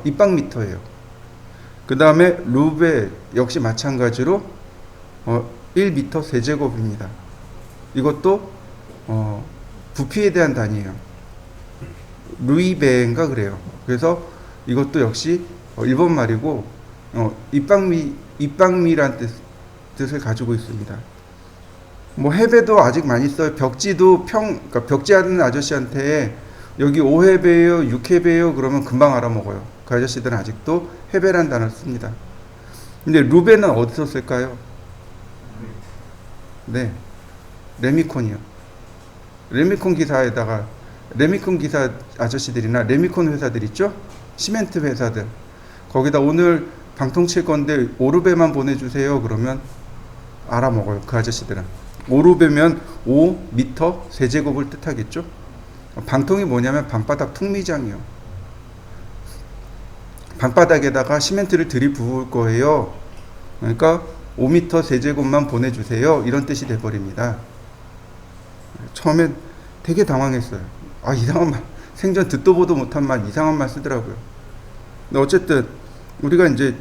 입방미터예요. 그 다음에 루베 역시 마찬가지로 1미터 세제곱입니다. 이것도 부피에 대한 단위예요. 루이베인가 그래요. 그래서 이것도 역시 일본 말이고 입방미란 뜻을 가지고 있습니다. 뭐 해배도 아직 많이 써요. 벽지도 그러니까 벽지 하는 아저씨한테 여기 5회배요, 6회배요 그러면 금방 알아먹어요. 그 아저씨들은 아직도 해배란 단어를 씁니다. 근데 루베는 어디서 쓸까요? 네, 레미콘이요. 레미콘 기사에다가 레미콘 기사 아저씨들이나 레미콘 회사들 있죠? 시멘트 회사들. 거기다 오늘 방통 칠 건데 오르베만 보내주세요. 그러면 알아먹어요. 그 아저씨들은. 오르베면 5m 세제곱을 뜻하겠죠. 방통이 뭐냐면 방바닥 퉁미장이요. 방바닥에다가 시멘트를 들이부을 거예요. 그러니까 5m 세제곱만 보내주세요. 이런 뜻이 돼버립니다. 처음엔 되게 당황했어요. 아, 이상한 말, 생전 듣도 보도 못한 말, 이상한 말 쓰더라고요. 근데 어쨌든 우리가 이제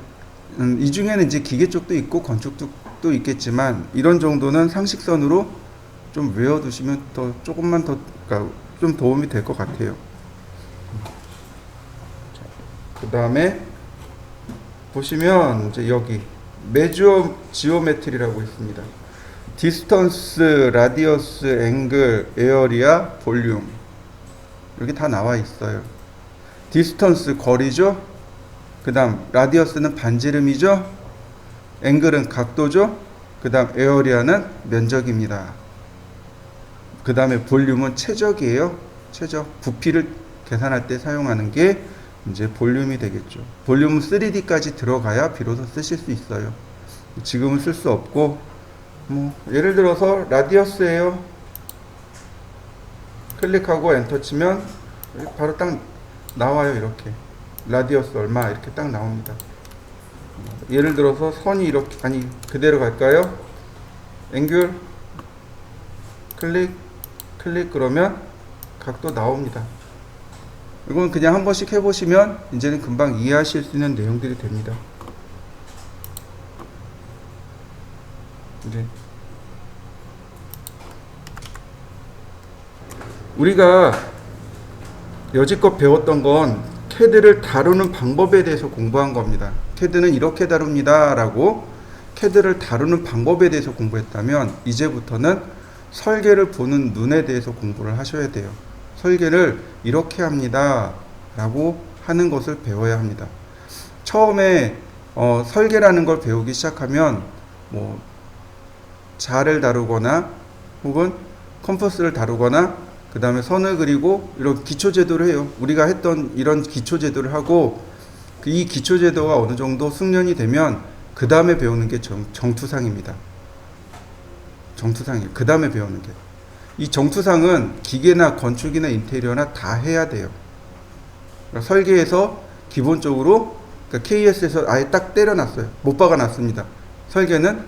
이 중에는 이제 기계 쪽도 있고 건축 쪽도 있겠지만 이런 정도는 상식선으로 좀 외워두시면 더 조금만 더 그러니까 좀 도움이 될 것 같아요. 그 다음에 보시면 이제 여기 메주어 지오메트리라고 있습니다. 디스턴스, 라디어스, 앵글, 에어리아, 볼륨 여기 다 나와 있어요. 디스턴스 거리죠. 그 다음 라디어스는 반지름이죠. 앵글은 각도죠. 그 다음 에어리아는 면적입니다. 그 다음에 볼륨은 최적이에요. 최적. 부피를 계산할 때 사용하는 게 이제 볼륨이 되겠죠. 볼륨은 3D까지 들어가야 비로소 쓰실 수 있어요. 지금은 쓸 수 없고, 뭐 예를 들어서 라디어스예요. 클릭하고 엔터 치면 바로 딱 나와요. 이렇게 라디어스 얼마 이렇게 딱 나옵니다. 예를 들어서 선이 이렇게 아니 그대로 갈까요? 앵글 클릭 그러면 각도 나옵니다. 이건 그냥 한 번씩 해보시면 이제는 금방 이해하실 수 있는 내용들이 됩니다. 이제 우리가 여지껏 배웠던 건 CAD를 다루는 방법에 대해서 공부한 겁니다. CAD는 이렇게 다룹니다 라고 CAD를 다루는 방법에 대해서 공부했다면 이제부터는 설계를 보는 눈에 대해서 공부를 하셔야 돼요. 설계를 이렇게 합니다 라고 하는 것을 배워야 합니다. 처음에 설계라는 걸 배우기 시작하면 뭐 자를 다루거나 혹은 컴퍼스를 다루거나 그 다음에 선을 그리고 이런 기초제도를 해요. 우리가 했던 이런 기초제도를 하고 이 기초제도가 어느 정도 숙련이 되면 그 다음에 배우는 게 정투상입니다. 정투상이에요. 그 다음에 배우는 게. 이 정투상은 기계나 건축이나 인테리어나 다 해야 돼요. 그러니까 설계에서 기본적으로 그러니까 KS에서 아예 딱 때려놨어요. 못 박아놨습니다. 설계는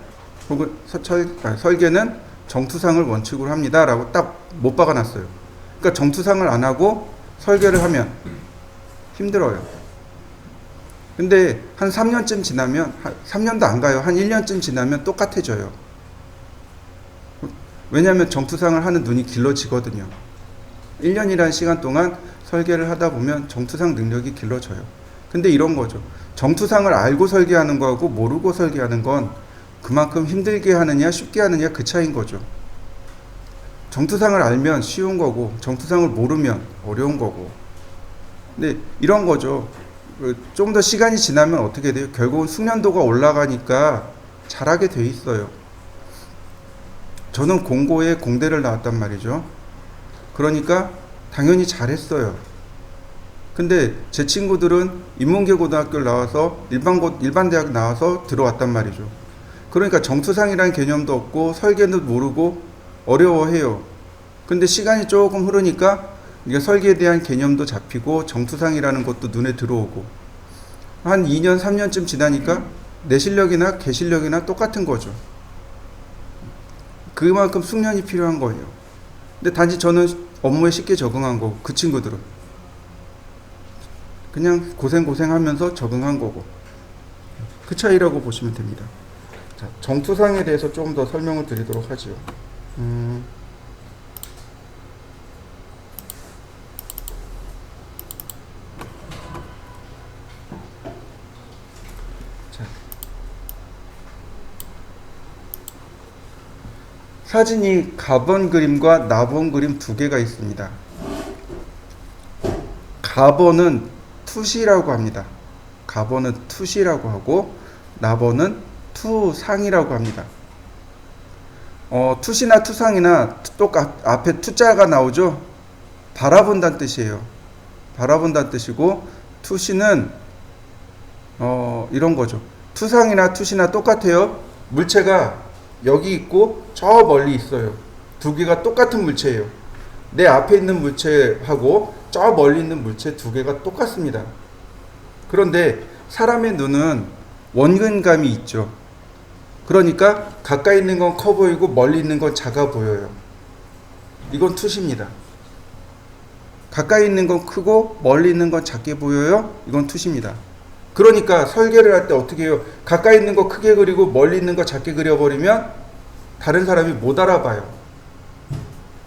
혹은 설계는 정투상을 원칙으로 합니다 라고 딱 못 박아놨어요. 그러니까 정투상을 안 하고 설계를 하면 힘들어요. 근데 한 3년쯤 지나면 3년도 안 가요. 한 1년쯤 지나면 똑같아져요. 왜냐하면 정투상을 하는 눈이 길러지거든요. 1년이라는 시간 동안 설계를 하다 보면 정투상 능력이 길러져요. 근데 이런 거죠. 정투상을 알고 설계하는 거하고 모르고 설계하는 건 그만큼 힘들게 하느냐 쉽게 하느냐 그 차이인 거죠. 정투상을 알면 쉬운 거고 정투상을 모르면 어려운 거고. 근데 이런 거죠. 좀 더 시간이 지나면 어떻게 돼요? 결국은 숙련도가 올라가니까 잘하게 돼 있어요. 저는 공고에 공대를 나왔단 말이죠. 그러니까 당연히 잘했어요. 근데 제 친구들은 인문계 고등학교를 나와서 일반 대학 나와서 들어왔단 말이죠. 그러니까 정투상이라는 개념도 없고 설계도 모르고 어려워해요. 근데 시간이 조금 흐르니까 이게 설계에 대한 개념도 잡히고 정투상이라는 것도 눈에 들어오고 한 2년 3년쯤 지나니까 내 실력이나 걔 실력이나 똑같은 거죠. 그만큼 숙련이 필요한 거예요. 근데 단지 저는 업무에 쉽게 적응한 거고 그 친구들은 그냥 고생하면서 적응한 거고 그 차이라고 보시면 됩니다. 자, 정투상에 대해서 조금 더 설명을 드리도록 하죠. 자, 사진이 가번 그림과 나번 그림 두 개가 있습니다. 가번은 투시라고 합니다. 가번은 투시라고 하고 나번은 투상이라고 합니다. 투시나 투상이나 앞에 투자가 나오죠. 바라본다는 뜻이에요. 바라본다는 뜻이고 투시는 이런 거죠. 투상이나 투시나 똑같아요. 물체가 여기 있고 저 멀리 있어요. 두 개가 똑같은 물체예요. 내 앞에 있는 물체하고 저 멀리 있는 물체 두 개가 똑같습니다. 그런데 사람의 눈은 원근감이 있죠. 그러니까 가까이 있는 건 커 보이고 멀리 있는 건 작아 보여요. 이건 투시입니다. 가까이 있는 건 크고 멀리 있는 건 작게 보여요. 이건 투시입니다. 그러니까 설계를 할 때 어떻게 해요? 가까이 있는 거 크게 그리고 멀리 있는 거 작게 그려버리면 다른 사람이 못 알아봐요.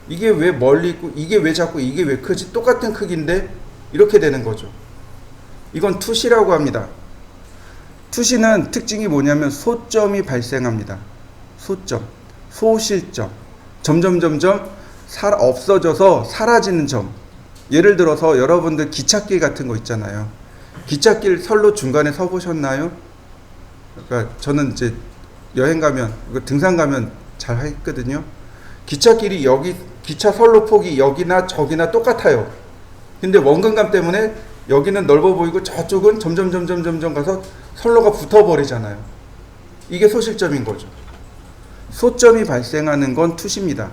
이게 왜 멀리 있고 이게 왜 작고 이게 왜 크지? 똑같은 크기인데 이렇게 되는 거죠. 이건 투시라고 합니다. 투시는 특징이 뭐냐면 소점이 발생합니다. 소점, 소실점, 점점 없어져서 사라지는 점. 예를 들어서 여러분들 기찻길 같은 거 있잖아요. 기찻길 선로 중간에 서 보셨나요? 그러니까 저는 이제 여행 가면 등산 가면 잘 했거든요. 기찻길이 여기 기차 선로 폭이 여기나 저기나 똑같아요. 근데 원근감 때문에 여기는 넓어 보이고 저쪽은 점점 가서 선로가 붙어 버리잖아요. 이게 소실점인 거죠. 소점이 발생하는 건 투시입니다.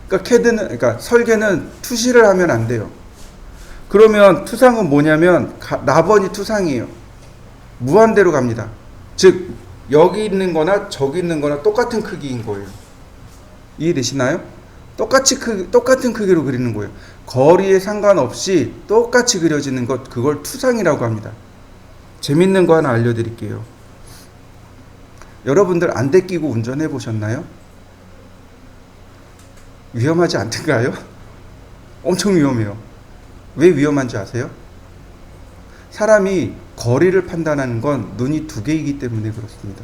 그러니까 설계는 투시를 하면 안 돼요. 그러면 투상은 뭐냐면 나번이 투상이에요. 무한대로 갑니다. 즉 여기 있는 거나 저기 있는 거나 똑같은 크기인 거예요. 이해되시나요? 똑같은 크기로 그리는 거예요. 거리에 상관없이 똑같이 그려지는 것, 그걸 투상이라고 합니다. 재밌는 거 하나 알려드릴게요. 여러분들 안대 끼고 운전해 보셨나요? 위험하지 않던가요? 엄청 위험해요. 왜 위험한지 아세요? 사람이 거리를 판단하는 건 눈이 두 개이기 때문에 그렇습니다.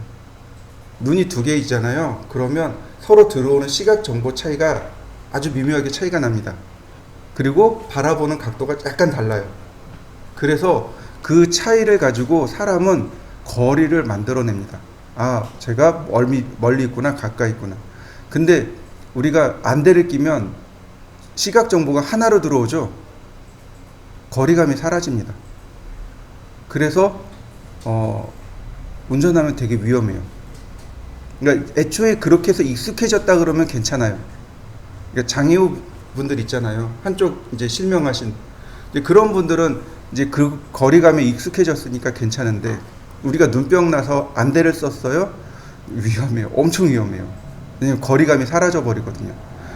눈이 두 개이잖아요. 그러면 서로 들어오는 시각 정보 차이가 아주 미묘하게 차이가 납니다. 그리고 바라보는 각도가 약간 달라요. 그래서 그 차이를 가지고 사람은 거리를 만들어냅니다. 아, 제가 멀리 있구나, 가까이 있구나. 근데 우리가 안대를 끼면 시각 정보가 하나로 들어오죠. 거리감이 사라집니다. 그래서 운전하면 되게 위험해요. 그러니까 애초에 그렇게 해서 익숙해졌다 그러면 괜찮아요. 그러니까 장애우 분들 있잖아요. 한쪽 이제 실명하신 이제 그런 분들은 이제 그 거리감에 익숙해졌으니까 괜찮은데 우리가 눈병 나서 안대를 썼어요. 위험해요. 엄청 위험해요. 왜냐면 거리감이 사라져 버리거든요.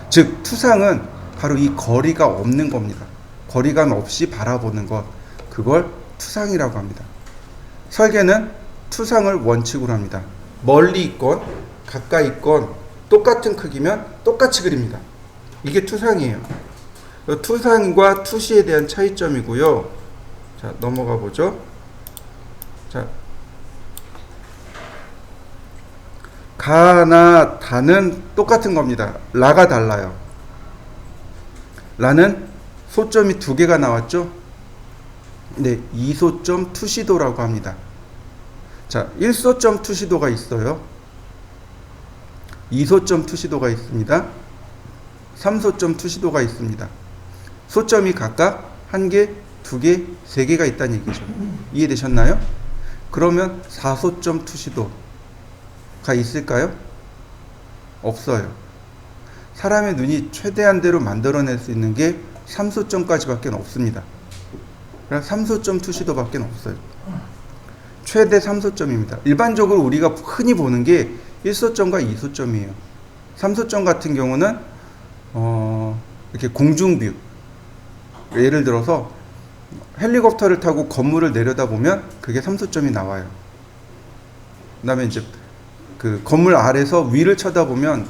즉 투상은 바로 이 거리가 없는 겁니다. 거리감 없이 바라보는 것, 그걸 투상이라고 합니다. 설계는 투상을 원칙으로 합니다. 멀리 있건 가까이 있건 똑같은 크기면 똑같이 그립니다. 이게 투상이에요. 투상과 투시에 대한 차이점이고요. 자, 넘어가 보죠. 자, 가나 다는 똑같은 겁니다. 라가 달라요. 라는 소점이 두 개가 나왔죠. 네, 이소점 투시도라고 합니다. 자, 1소점 투시도가 있어요. 2소점 투시도가 있습니다. 3소점 투시도가 있습니다. 소점이 각각 1개, 2개, 3개가 있다는 얘기죠. 이해되셨나요? 그러면 4소점 투시도가 있을까요? 없어요. 사람의 눈이 최대한대로 만들어낼 수 있는 게 3소점까지밖에 없습니다. 그래서 3소점 투시도밖에 없어요. 최대 3소점입니다. 일반적으로 우리가 흔히 보는 게 1소점과 2소점이에요. 3소점 같은 경우는 이렇게 공중뷰, 예를 들어서 헬리콥터를 타고 건물을 내려다보면 그게 3소점이 나와요. 그 다음에 이제 그 건물 아래서 위를 쳐다보면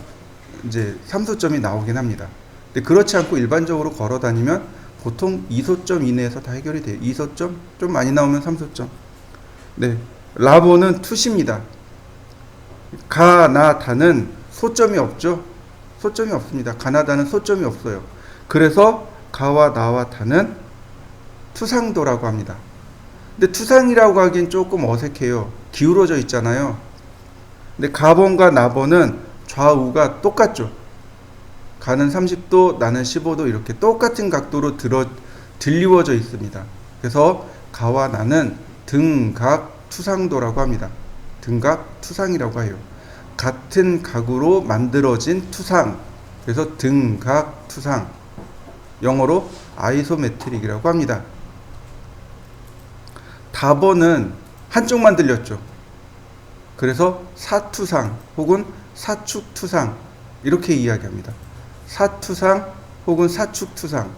이제 3소점이 나오긴 합니다. 근데 그렇지 않고 일반적으로 걸어 다니면 보통 2소점 이내에서 다 해결이 돼요. 2소점, 좀 많이 나오면 3소점. 네, 라보는 투시입니다. 가, 나, 다는 소점이 없죠. 소점이 없습니다. 가나다는 소점이 없어요. 그래서 가와 나와 다는 투상도라고 합니다. 근데 투상이라고 하기엔 조금 어색해요. 기울어져 있잖아요. 근데 가번과 나번은 좌우가 똑같죠. 가는 30도, 나는 15도 이렇게 똑같은 각도로 들리워져 있습니다. 그래서 가와 나는 등, 각, 투상도라고 합니다. 등각투상이라고 해요. 같은 각으로 만들어진 투상, 그래서 등각투상, 영어로 아이소메트릭이라고 합니다. 답원은 한쪽만 들렸죠. 그래서 사투상 혹은 사축투상 이렇게 이야기합니다. 사투상 혹은 사축투상,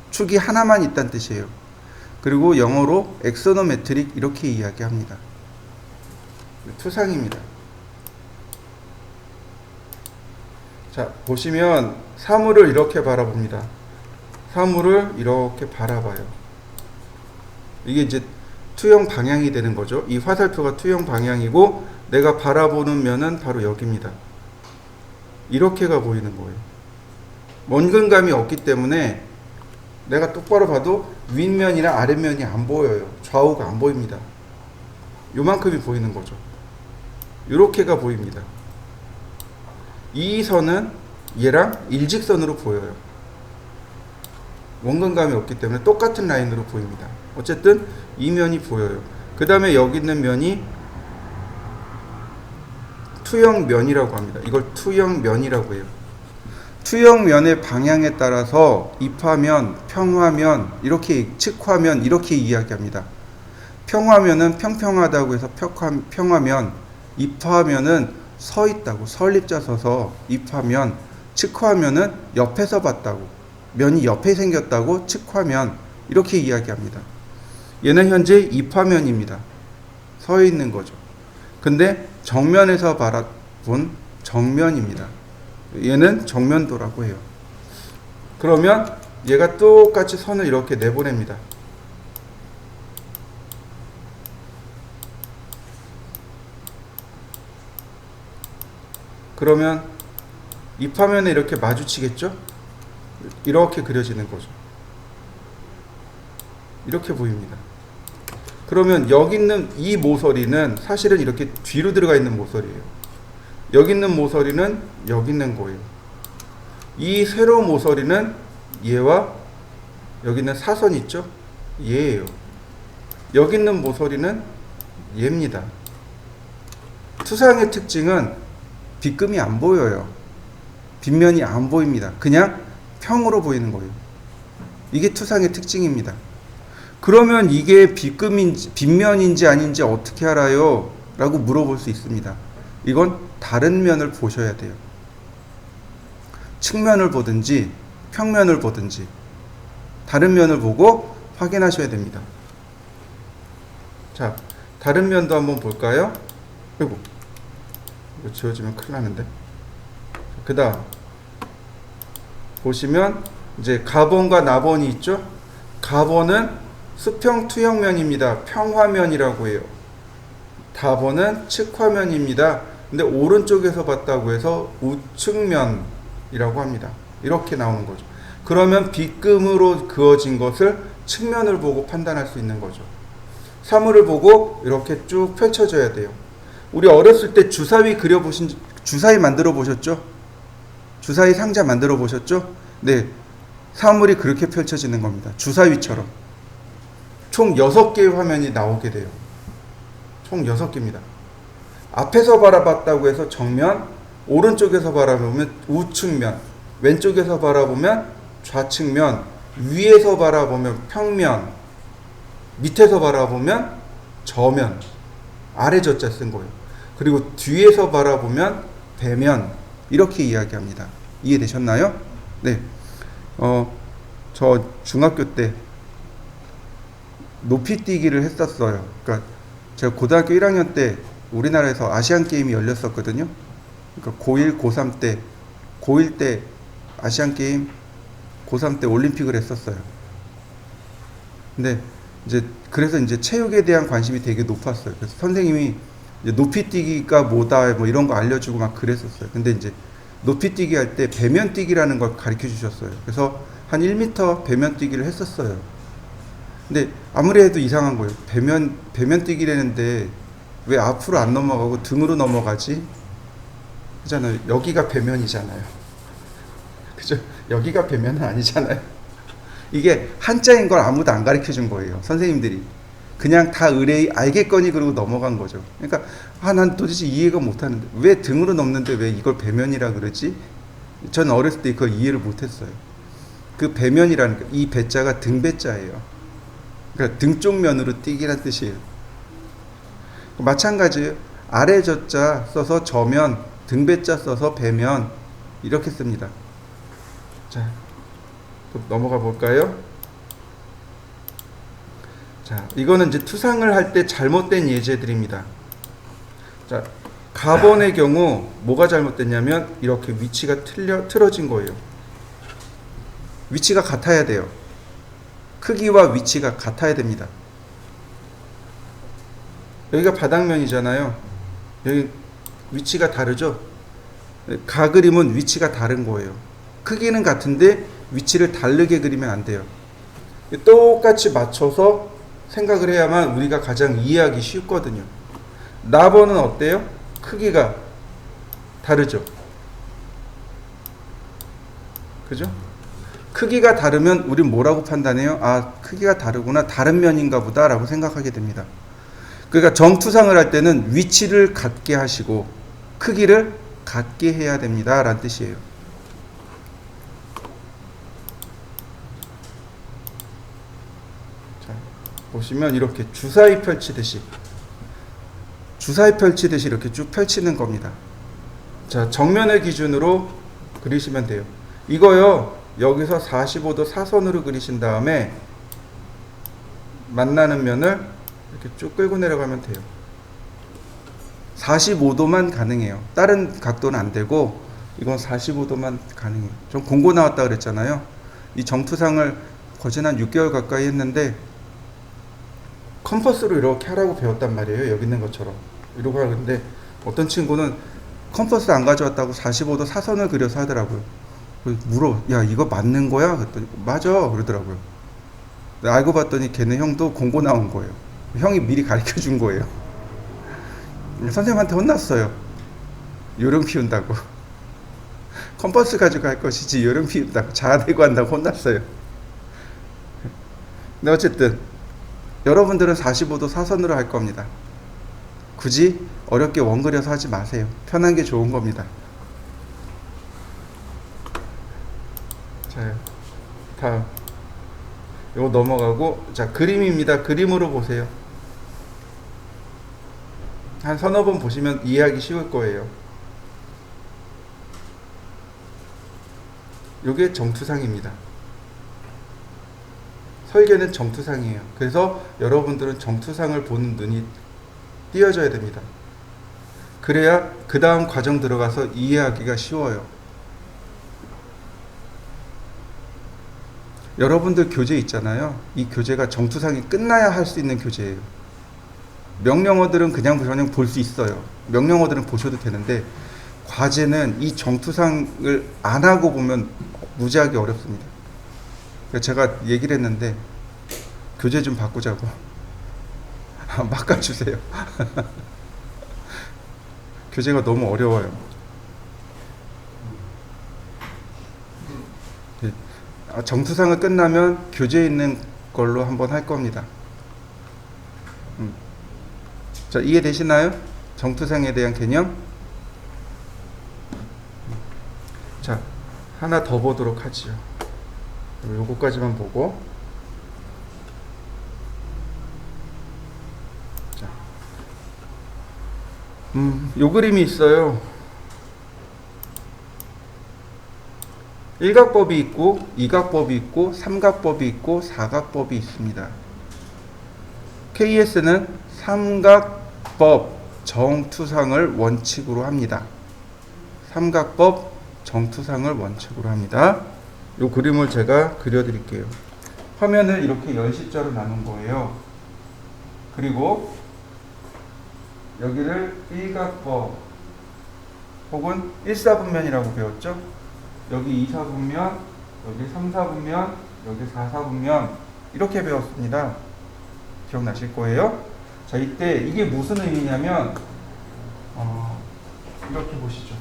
축이 하나만 있다는 뜻이에요. 그리고 영어로 엑소노메트릭 이렇게 이야기합니다. 투상입니다. 자, 보시면 사물을 이렇게 바라봅니다. 사물을 이렇게 바라봐요. 이게 이제 투영 방향이 되는 거죠. 이 화살표가 투영 방향이고 내가 바라보는 면은 바로 여기입니다. 이렇게가 보이는 거예요. 원근감이 없기 때문에 내가 똑바로 봐도 윗면이나 아랫면이 안 보여요. 좌우가 안 보입니다. 요만큼이 보이는 거죠. 요렇게가 보입니다. 이 선은 얘랑 일직선으로 보여요. 원근감이 없기 때문에 똑같은 라인으로 보입니다. 어쨌든 이 면이 보여요. 그 다음에 여기 있는 면이 투영면이라고 합니다. 이걸 투영면이라고 해요. 투영면의 방향에 따라서 입화면, 평화면, 이렇게 측화면 이렇게 이야기합니다. 평화면은 평평하다고 해서 평화면, 입화면은 서 있다고, 설립자 서서 입화면, 측화면은 옆에서 봤다고, 면이 옆에 생겼다고 측화면 이렇게 이야기합니다. 얘는 현재 입화면입니다. 서 있는 거죠. 근데 정면에서 바라본 정면입니다. 얘는 정면도라고 해요. 그러면 얘가 똑같이 선을 이렇게 내보냅니다. 그러면 입화면에 이렇게 마주치겠죠? 이렇게 그려지는 거죠. 이렇게 보입니다. 그러면 여기 있는 이 모서리는 사실은 이렇게 뒤로 들어가 있는 모서리예요. 여기 있는 모서리는 여기 있는 거예요. 이 세로 모서리는 얘와 여기 있는 사선 있죠? 얘예요. 여기 있는 모서리는 얘입니다. 투상의 특징은 빗금이 안 보여요. 빗면이 안 보입니다. 그냥 평으로 보이는 거예요. 이게 투상의 특징입니다. 그러면 이게 빗면인지 아닌지 어떻게 알아요? 라고 물어볼 수 있습니다. 이건 다른 면을 보셔야 돼요. 측면을 보든지 평면을 보든지 다른 면을 보고 확인하셔야 됩니다. 자, 다른 면도 한번 볼까요? 아이고, 이거 지워지면 큰일 나는데. 그 다음 보시면 이제 가번과 나번이 있죠? 가번은 수평 투영면입니다. 평화면이라고 해요. 다번은 측화면입니다. 근데 오른쪽에서 봤다고 해서 우측면이라고 합니다. 이렇게 나오는 거죠. 그러면 빗금으로 그어진 것을 측면을 보고 판단할 수 있는 거죠. 사물을 보고 이렇게 쭉 펼쳐져야 돼요. 우리 어렸을 때 주사위 만들어 보셨죠? 주사위 상자 만들어 보셨죠? 네. 사물이 그렇게 펼쳐지는 겁니다. 주사위처럼. 총 6개의 화면이 나오게 돼요. 총 6개입니다. 앞에서 바라봤다고 해서 정면, 오른쪽에서 바라보면 우측면, 왼쪽에서 바라보면 좌측면, 위에서 바라보면 평면, 밑에서 바라보면 저면, 아래 저자 쓴 거예요. 그리고 뒤에서 바라보면 배면, 이렇게 이야기합니다. 이해되셨나요? 네. 저 중학교 때 높이뛰기를 했었어요. 그러니까 제가 고등학교 1학년 때 우리나라에서 아시안 게임이 열렸었거든요. 그러니까 고1, 고3 때, 고1 때 아시안 게임, 고3 때 올림픽을 했었어요. 근데 그래서 체육에 대한 관심이 되게 높았어요. 그래서 선생님이 이제 높이뛰기가 뭐다 뭐 이런 거 알려주고 막 그랬었어요. 근데 이제 높이뛰기 할 때 배면뛰기라는 걸 가르쳐 주셨어요. 그래서 한 1m 배면뛰기를 했었어요. 근데 아무리 해도 이상한 거예요. 배면뛰기라는데 왜 앞으로 안 넘어가고 등으로 넘어가지? 그잖아요. 여기가 배면이잖아요. 그죠? 여기가 배면은 아니잖아요. 이게 한자인 걸 아무도 안 가르쳐 준 거예요. 선생님들이. 그냥 다 의뢰의 알겠거니 그러고 넘어간 거죠. 그러니까 난 도대체 이해가 못하는데 왜 등으로 넘는데 왜 이걸 배면이라 그러지? 전 어렸을 때 그걸 이해를 못했어요. 그 배면이라는 이 배자가 등배자예요. 그러니까 등 쪽 면으로 뛰기란 뜻이에요. 마찬가지예요. 아래 저자 써서 저면, 등배자 써서 배면 이렇게 씁니다. 자, 또 넘어가 볼까요? 자, 이거는 이제 투상을 할 때 잘못된 예제들입니다. 자, 가번의 경우 뭐가 잘못됐냐면 이렇게 위치가 틀어진 거예요. 위치가 같아야 돼요. 크기와 위치가 같아야 됩니다. 여기가 바닥면이잖아요. 여기 위치가 다르죠? 가 그림은 위치가 다른 거예요. 크기는 같은데 위치를 다르게 그리면 안 돼요. 똑같이 맞춰서 생각을 해야만 우리가 가장 이해하기 쉽거든요. 나번은 어때요? 크기가 다르죠? 그죠? 크기가 다르면 우린 뭐라고 판단해요? 아, 크기가 다르구나. 다른 면인가 보다 라고 생각하게 됩니다. 그러니까 정투상을 할 때는 위치를 같게 하시고 크기를 같게 해야 됩니다 라는 뜻이에요. 자, 보시면 이렇게 주사위 펼치듯이 이렇게 쭉 펼치는 겁니다. 자, 정면을 기준으로 그리시면 돼요. 이거요, 여기서 45도 사선으로 그리신 다음에 만나는 면을 이렇게 쭉 끌고 내려가면 돼요. 45도만 가능해요. 다른 각도는 안 되고 이건 45도만 가능해요. 좀 공고 나왔다 그랬잖아요. 이 정투상을 거진 한 6개월 가까이 했는데 컴퍼스로 이렇게 하라고 배웠단 말이에요. 여기 있는 것처럼 이러고 하는데 어떤 친구는 컴퍼스 안 가져왔다고 45도 사선을 그려서 하더라고요. 물어, 야 이거 맞는 거야? 그랬더니 맞아 그러더라고요. 알고 봤더니 걔네 형도 공고 나온 거예요. 형이 미리 가르쳐 준 거예요. 선생님한테 혼났어요. 요령 피운다고. 컴퍼스 가지고 할 것이지 요령 피운다고 자아대고 한다고 혼났어요. 근데 어쨌든 여러분들은 45도 사선으로 할 겁니다. 굳이 어렵게 원 그려서 하지 마세요. 편한 게 좋은 겁니다. 자, 다음 이거 넘어가고, 자, 그림입니다. 그림으로 보세요. 한 서너 번 보시면 이해하기 쉬울 거예요. 요게 정투상입니다. 설계는 정투상이에요. 그래서 여러분들은 정투상을 보는 눈이 띄어져야 됩니다. 그래야 그 다음 과정 들어가서 이해하기가 쉬워요. 여러분들 교재 있잖아요. 이 교재가 정투상이 끝나야 할 수 있는 교재예요. 명령어들은 그냥 볼 수 있어요. 명령어들은 보셔도 되는데 과제는 이 정투상을 안 하고 보면 무지하게 어렵습니다. 제가 얘기를 했는데 교재 좀 바꾸자고. 바꿔주세요. 교재가 너무 어려워요. 정투상을 끝나면 교재에 있는 걸로 한번 할 겁니다. 자, 이해되시나요? 정투상에 대한 개념? 자, 하나 더 보도록 하지요. 요거까지만 보고. 자, 요 그림이 있어요. 일각법이 있고, 이각법이 있고, 삼각법이 있고, 사각법이 있습니다. KS는 삼각법 정투상을 원칙으로 합니다. 삼각법 정투상을 원칙으로 합니다. 이 그림을 제가 그려드릴게요. 화면을 이렇게 10십자로 나눈 거예요. 그리고 여기를 일각법 혹은 1사분면이라고 배웠죠. 여기 2사분면, 여기 3사분면, 여기 4사분면 이렇게 배웠습니다. 기억나실 거예요. 자, 이때 이게 무슨 의미냐면 이렇게 보시죠.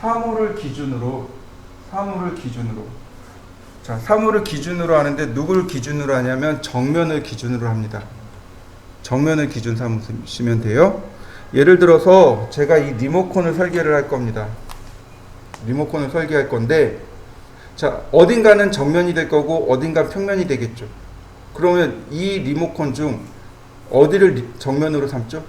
사물을 기준으로 자, 사물을 기준으로 하는데 누구를 기준으로 하냐면 정면을 기준으로 합니다. 정면을 기준 삼으시면 돼요. 예를 들어서 제가 이 리모컨을 설계를 할 겁니다. 리모컨을 설계할 건데, 자, 어딘가는 정면이 될 거고 어딘가 평면이 되겠죠. 그러면 이 리모컨 중 어디를 정면으로 삼죠?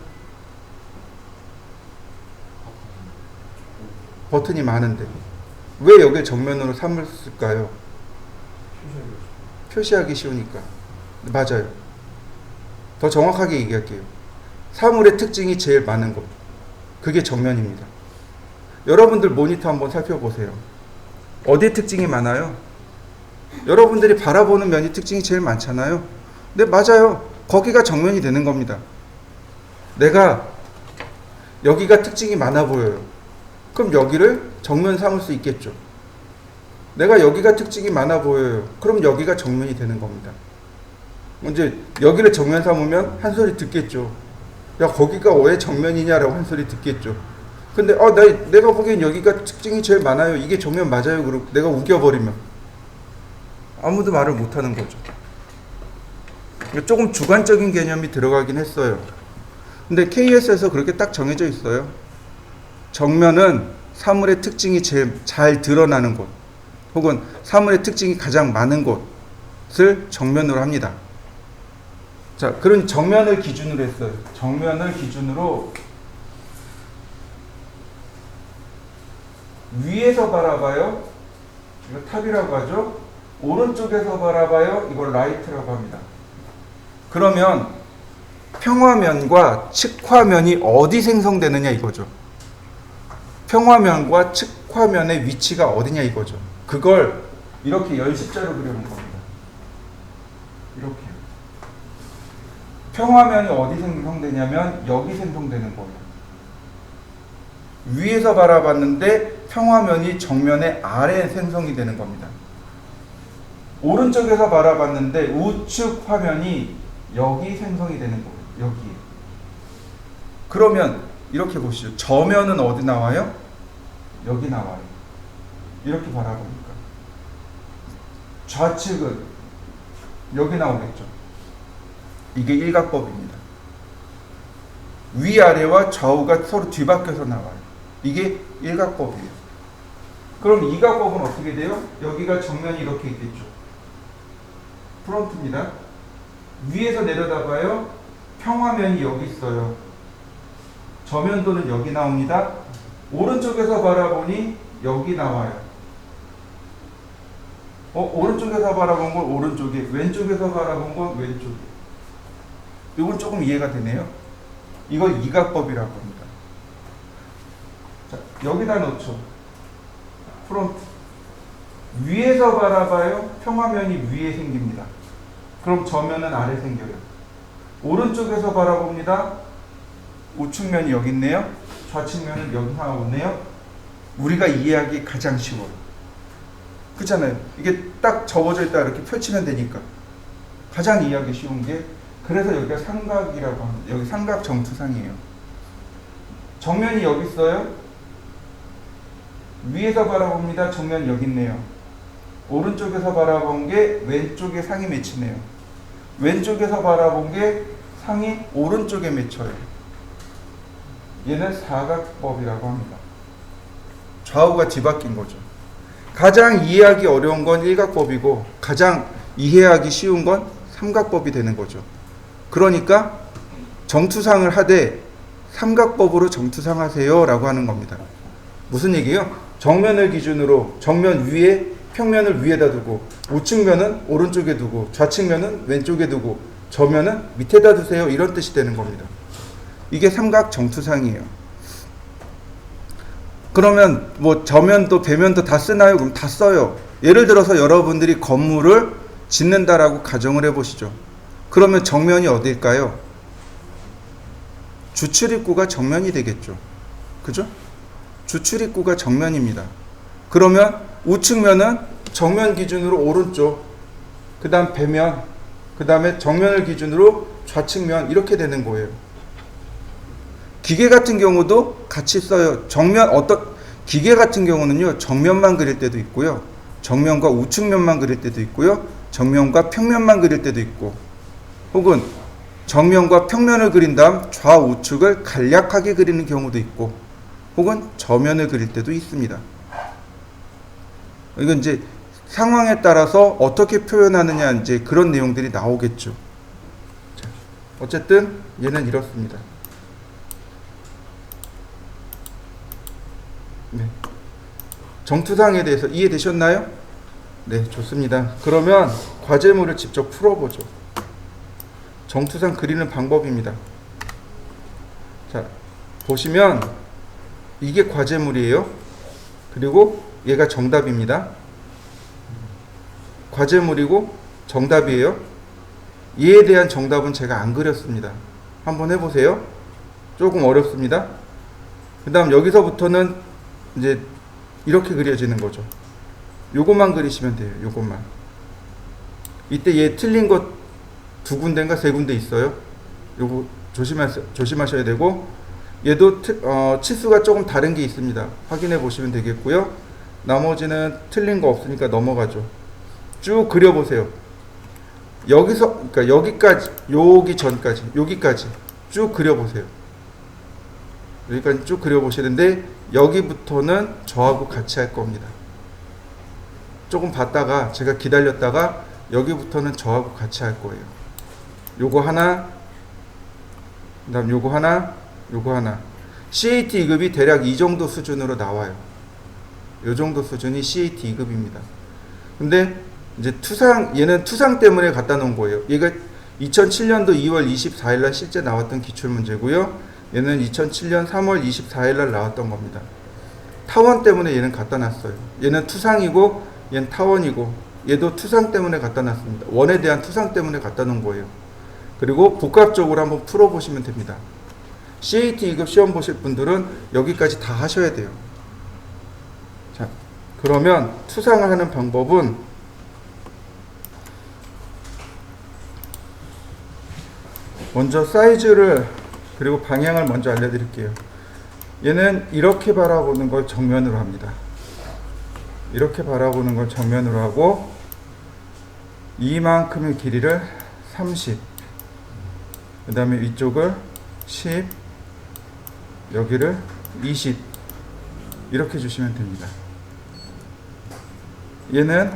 버튼이 많은데 왜 여길 정면으로 삼을까요? 표시하기 쉬우니까. 맞아요. 더 정확하게 얘기할게요. 사물의 특징이 제일 많은 것, 그게 정면입니다. 여러분들 모니터 한번 살펴보세요. 어디에 특징이 많아요? 여러분들이 바라보는 면이 특징이 제일 많잖아요. 네, 맞아요. 거기가 정면이 되는 겁니다. 내가 여기가 특징이 많아 보여요. 그럼 여기를 정면 삼을 수 있겠죠. 내가 여기가 특징이 많아 보여요. 그럼 여기가 정면이 되는 겁니다. 이제 여기를 정면 삼으면 한 소리 듣겠죠. 야, 거기가 왜 정면이냐라고 한 소리 듣겠죠. 근데 내가 보기엔 여기가 특징이 제일 많아요. 이게 정면 맞아요. 그리고 내가 우겨버리면 아무도 말을 못하는 거죠. 조금 주관적인 개념이 들어가긴 했어요. 근데 KS에서 그렇게 딱 정해져 있어요. 정면은 사물의 특징이 제일 잘 드러나는 곳, 혹은 사물의 특징이 가장 많은 곳을 정면으로 합니다. 자, 그런 정면을 기준으로 했어요. 정면을 기준으로 위에서 바라봐요. 이거 탑이라고 하죠. 오른쪽에서 바라봐요. 이걸 라이트라고 합니다. 그러면 평화면과 측화면이 어디 생성되느냐 이거죠. 평화면과 측화면의 위치가 어디냐 이거죠. 그걸 이렇게 열십자로 그려놓은 겁니다. 이렇게. 평화면이 어디 생성되냐면 여기 생성되는 거예요. 위에서 바라봤는데 평화면이 정면의 아래에 생성이 되는 겁니다. 오른쪽에서 바라봤는데 우측 화면이 여기 생성이 되는 거예요. 여기. 그러면 이렇게 보시죠. 저면은 어디 나와요? 여기 나와요. 이렇게 바라보니까. 좌측은 여기 나오겠죠. 이게 일각법입니다. 위아래와 좌우가 서로 뒤바뀌어서 나와요. 이게 일각법이에요. 그럼 이각법은 어떻게 돼요? 여기가 정면이 이렇게 있겠죠. 프론트입니다. 위에서 내려다봐요. 평화면이 여기 있어요. 저면도는 여기 나옵니다. 오른쪽에서 바라보니 여기 나와요. 오른쪽에서 바라본 건 오른쪽에, 왼쪽에서 바라본 건 왼쪽에. 이건 조금 이해가 되네요. 이걸 이각법이라고 합니다. 자, 여기다 놓죠. 프론트. 위에서 바라봐요. 평화면이 위에 생깁니다. 그럼 저면은 아래 생겨요. 오른쪽에서 바라봅니다. 우측면이 여기 있네요. 좌측면은 여기 나오네요. 우리가 이해하기 가장 쉬워요. 그렇잖아요. 이게 딱 접어져 있다 이렇게 펼치면 되니까. 가장 이해하기 쉬운 게, 그래서 여기가 삼각이라고 합니다. 여기 삼각 정투상이에요. 정면이 여기 있어요. 위에서 바라봅니다. 정면 여기 있네요. 오른쪽에서 바라본 게 왼쪽에 상이 맺히네요. 왼쪽에서 바라본 게 상이 오른쪽에 맺혀요. 얘는 사각법이라고 합니다. 좌우가 뒤바뀐 거죠. 가장 이해하기 어려운 건 일각법이고 가장 이해하기 쉬운 건 삼각법이 되는 거죠. 그러니까 정투상을 하되 삼각법으로 정투상 하세요 라고 하는 겁니다. 무슨 얘기예요? 정면을 기준으로 정면 위에 평면을 위에다 두고, 우측면은 오른쪽에 두고, 좌측면은 왼쪽에 두고, 저면은 밑에다 두세요, 이런 뜻이 되는 겁니다. 이게 삼각 정투상이에요. 그러면 뭐 저면도 배면도 다 쓰나요? 그럼 다 써요. 예를 들어서 여러분들이 건물을 짓는다라고 가정을 해보시죠. 그러면 정면이 어딜까요? 주출입구가 정면이 되겠죠. 그죠? 주출입구가 정면입니다. 그러면 우측면은 정면 기준으로 오른쪽, 그 다음 배면, 그 다음에 정면을 기준으로 좌측면, 이렇게 되는 거예요. 기계 같은 경우도 같이 써요. 기계 같은 경우는요, 정면만 그릴 때도 있고요, 정면과 우측면만 그릴 때도 있고요. 정면과 평면만 그릴 때도 있고, 혹은 정면과 평면을 그린 다음 좌우측을 간략하게 그리는 경우도 있고, 혹은 저면을 그릴 때도 있습니다. 이건 이제 상황에 따라서 어떻게 표현하느냐, 이제 그런 내용들이 나오겠죠. 자, 어쨌든 얘는 이렇습니다. 네. 정투상에 대해서 이해되셨나요? 네, 좋습니다. 그러면 과제물을 직접 풀어보죠. 정투상 그리는 방법입니다. 자, 보시면 이게 과제물이에요. 그리고 얘가 정답입니다. 과제물이고 정답이에요. 얘에 대한 정답은 제가 안 그렸습니다. 한번 해보세요. 조금 어렵습니다. 그 다음 여기서부터는 이제 이렇게 그려지는 거죠. 요것만 그리시면 돼요. 요것만. 이때 얘 틀린 것 두 군데인가 세 군데 있어요. 요거 조심하셔야 되고, 얘도 치수가 조금 다른 게 있습니다. 확인해 보시면 되겠고요. 나머지는 틀린 거 없으니까 넘어가죠. 쭉 그려보세요. 여기서, 그러니까 여기까지, 여기 전까지, 여기까지 쭉 그려보세요. 여기까지 쭉 그려보시는데, 여기부터는 저하고 같이 할 겁니다. 조금 봤다가, 제가 기다렸다가, 여기부터는 저하고 같이 할 거예요. 요거 하나, 그 다음 요거 하나, 요거 하나. CAT 2급이 대략 이 정도 수준으로 나와요. 요 정도 수준이 CAT 2급입니다. 근데 이제 얘는 투상 때문에 갖다 놓은 거예요. 얘가 2007년도 2월 24일 날 실제 나왔던 기출문제고요. 얘는 2007년 3월 24일 날 나왔던 겁니다. 타원 때문에 얘는 갖다 놨어요. 얘는 투상이고 얘는 타원이고, 얘도 투상 때문에 갖다 놨습니다. 원에 대한 투상 때문에 갖다 놓은 거예요. 그리고 복합적으로 한번 풀어보시면 됩니다. CAT 2급 시험 보실 분들은 여기까지 다 하셔야 돼요. 자, 그러면 투상을 하는 방법은 먼저 사이즈를 그리고 방향을 먼저 알려드릴게요. 얘는 이렇게 바라보는 걸 정면으로 합니다. 이렇게 바라보는 걸 정면으로 하고, 이만큼의 길이를 30, 그 다음에 위쪽을 10, 여기를 20 이렇게 주시면 됩니다. 얘는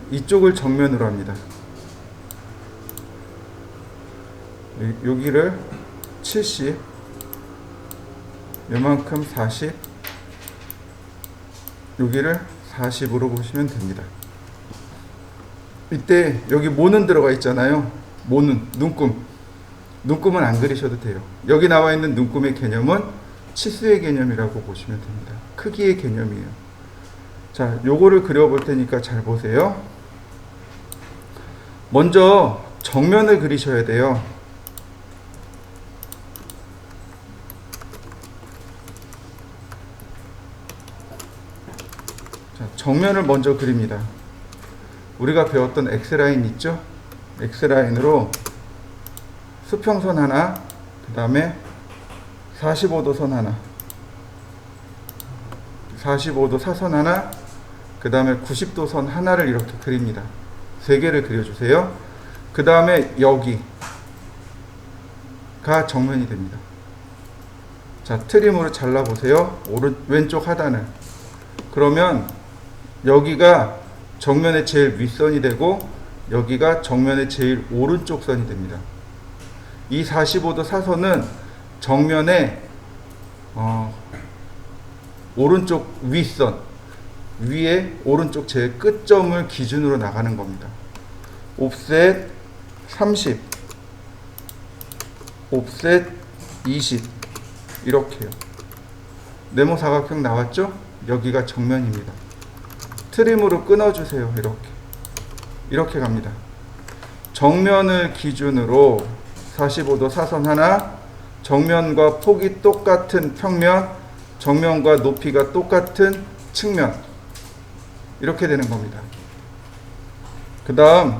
이쪽을 정면으로 합니다. 여기를 70, 요만큼 40, 여기를 40으로 보시면 됩니다. 이때 여기 모는 들어가 있잖아요. 모는, 눈금은 안 그리셔도 돼요. 여기 나와 있는 눈금의 개념은 치수의 개념이라고 보시면 됩니다. 크기의 개념이에요. 자, 요거를 그려볼 테니까 잘 보세요. 먼저 정면을 그리셔야 돼요. 자, 정면을 먼저 그립니다. 우리가 배웠던 X라인 있죠? X라인으로 수평선 하나, 그 다음에 45도 선 하나, 45도 사선 하나, 그 다음에 90도 선 하나를 이렇게 그립니다. 3개를 그려주세요. 그 다음에 여기가 정면이 됩니다. 자, 트림으로 잘라보세요. 왼쪽 하단을. 그러면 여기가 정면의 제일 윗선이 되고, 여기가 정면의 제일 오른쪽 선이 됩니다. 이 45도 사선은 정면의 오른쪽 윗선, 위에 오른쪽 제일 끝점을 기준으로 나가는 겁니다. 옵셋 30, 옵셋 20 이렇게요. 네모 사각형 나왔죠? 여기가 정면입니다. 트림으로 끊어주세요. 이렇게 갑니다. 정면을 기준으로 45도 사선 하나, 정면과 폭이 똑같은 평면, 정면과 높이가 똑같은 측면, 이렇게 되는 겁니다. 그 다음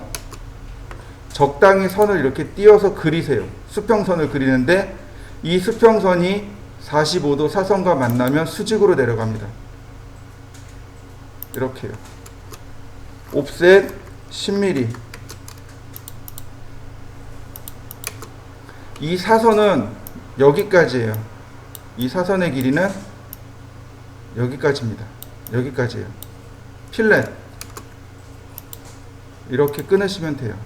적당히 선을 이렇게 띄어서 그리세요. 수평선을 그리는데 이 수평선이 45도 사선과 만나면 수직으로 내려갑니다. 이렇게요. 옵셋 10mm. 이 사선은 여기까지예요. 이 사선의 길이는 여기까지입니다. 여기까지예요. 필렛 이렇게 끊으시면 돼요.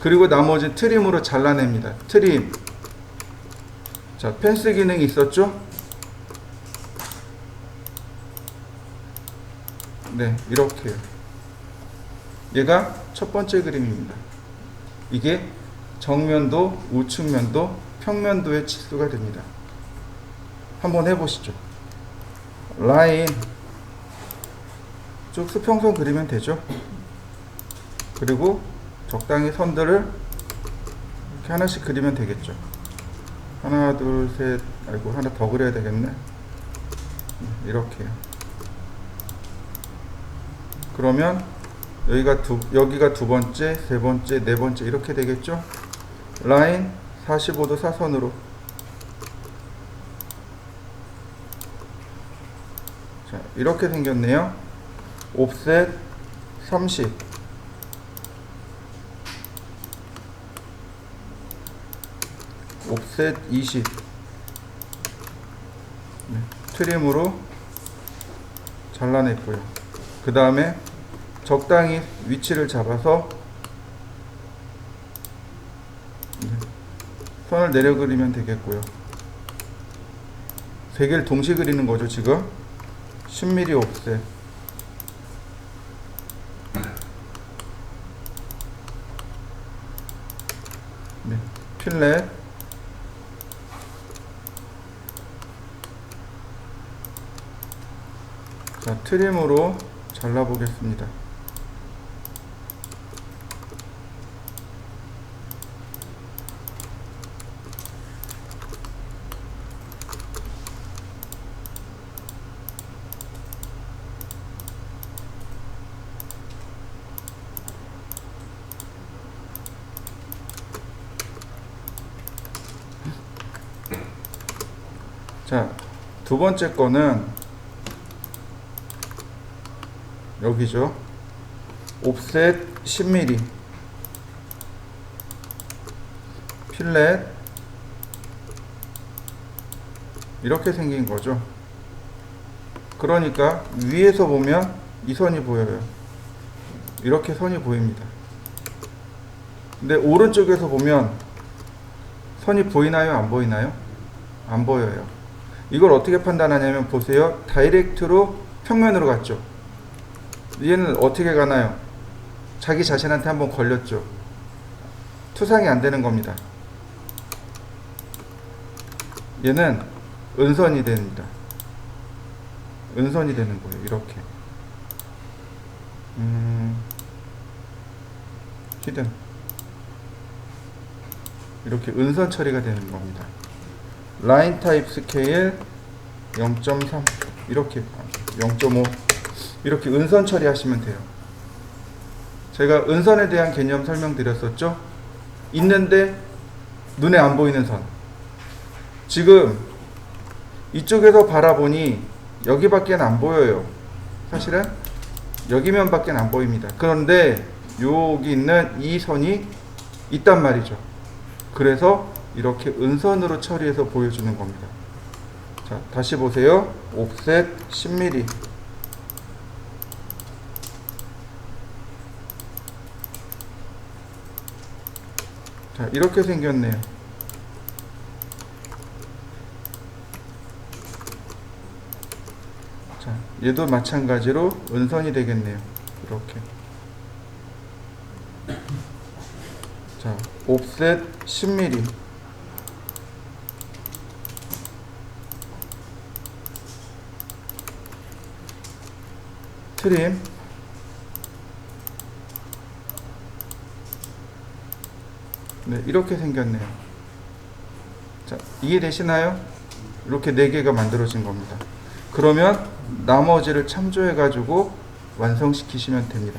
그리고 나머지 트림으로 잘라냅니다. 트림. 자, 펜스 기능이 있었죠? 네, 이렇게요. 얘가 첫 번째 그림입니다. 이게 정면도, 우측면도, 평면도의 치수가 됩니다. 한번 해보시죠. 라인 쭉 수평선 그리면 되죠. 그리고 적당히 선들을 이렇게 하나씩 그리면 되겠죠. 하나, 둘, 셋. 아이고, 하나 더 그려야 되겠네. 이렇게요. 그러면 여기가 두 번째, 세 번째, 네 번째 이렇게 되겠죠. 라인 45도 사선으로. 자, 이렇게 생겼네요. 옵셋 30. 옵셋 20. 네, 트림으로 잘라냈고요. 그 다음에 적당히 위치를 잡아서 선을 내려 그리면 되겠고요. 세 개를 동시에 그리는 거죠. 지금 10mm 옵셋. 네, 필렛. 자, 트림으로 잘라 보겠습니다. 자, 두 번째 거는 여기죠. 옵셋 10mm. 필렛. 이렇게 생긴 거죠. 그러니까 위에서 보면 이 선이 보여요. 이렇게 선이 보입니다. 근데 오른쪽에서 보면 선이 보이나요? 안 보이나요? 안 보여요. 이걸 어떻게 판단하냐면 보세요. 다이렉트로 평면으로 갔죠. 얘는 어떻게 가나요? 자기 자신한테 한번 걸렸죠. 투상이 안 되는 겁니다. 얘는 은선이 됩니다. 은선이 되는 거예요. 이렇게. 히든. 이렇게 은선 처리가 되는 겁니다. 라인 타입 스케일 0.3 이렇게 0.5 이렇게 은선 처리하시면 돼요. 제가 은선에 대한 개념 설명드렸었죠. 있는데 눈에 안 보이는 선. 지금 이쪽에서 바라보니 여기밖에 안 보여요. 사실은 여기면 밖에 안 보입니다. 그런데 여기 있는 이 선이 있단 말이죠. 그래서 이렇게 은선으로 처리해서 보여주는 겁니다. 자, 다시 보세요. 옵셋 10mm. 자, 이렇게 생겼네요. 자, 얘도 마찬가지로 은선이 되겠네요. 이렇게. 자, 옵셋 10mm. 트림. 네, 이렇게 생겼네요. 자, 이해되시나요? 이렇게 4개가 만들어진 겁니다. 그러면 나머지를 참조해 가지고 완성시키시면 됩니다.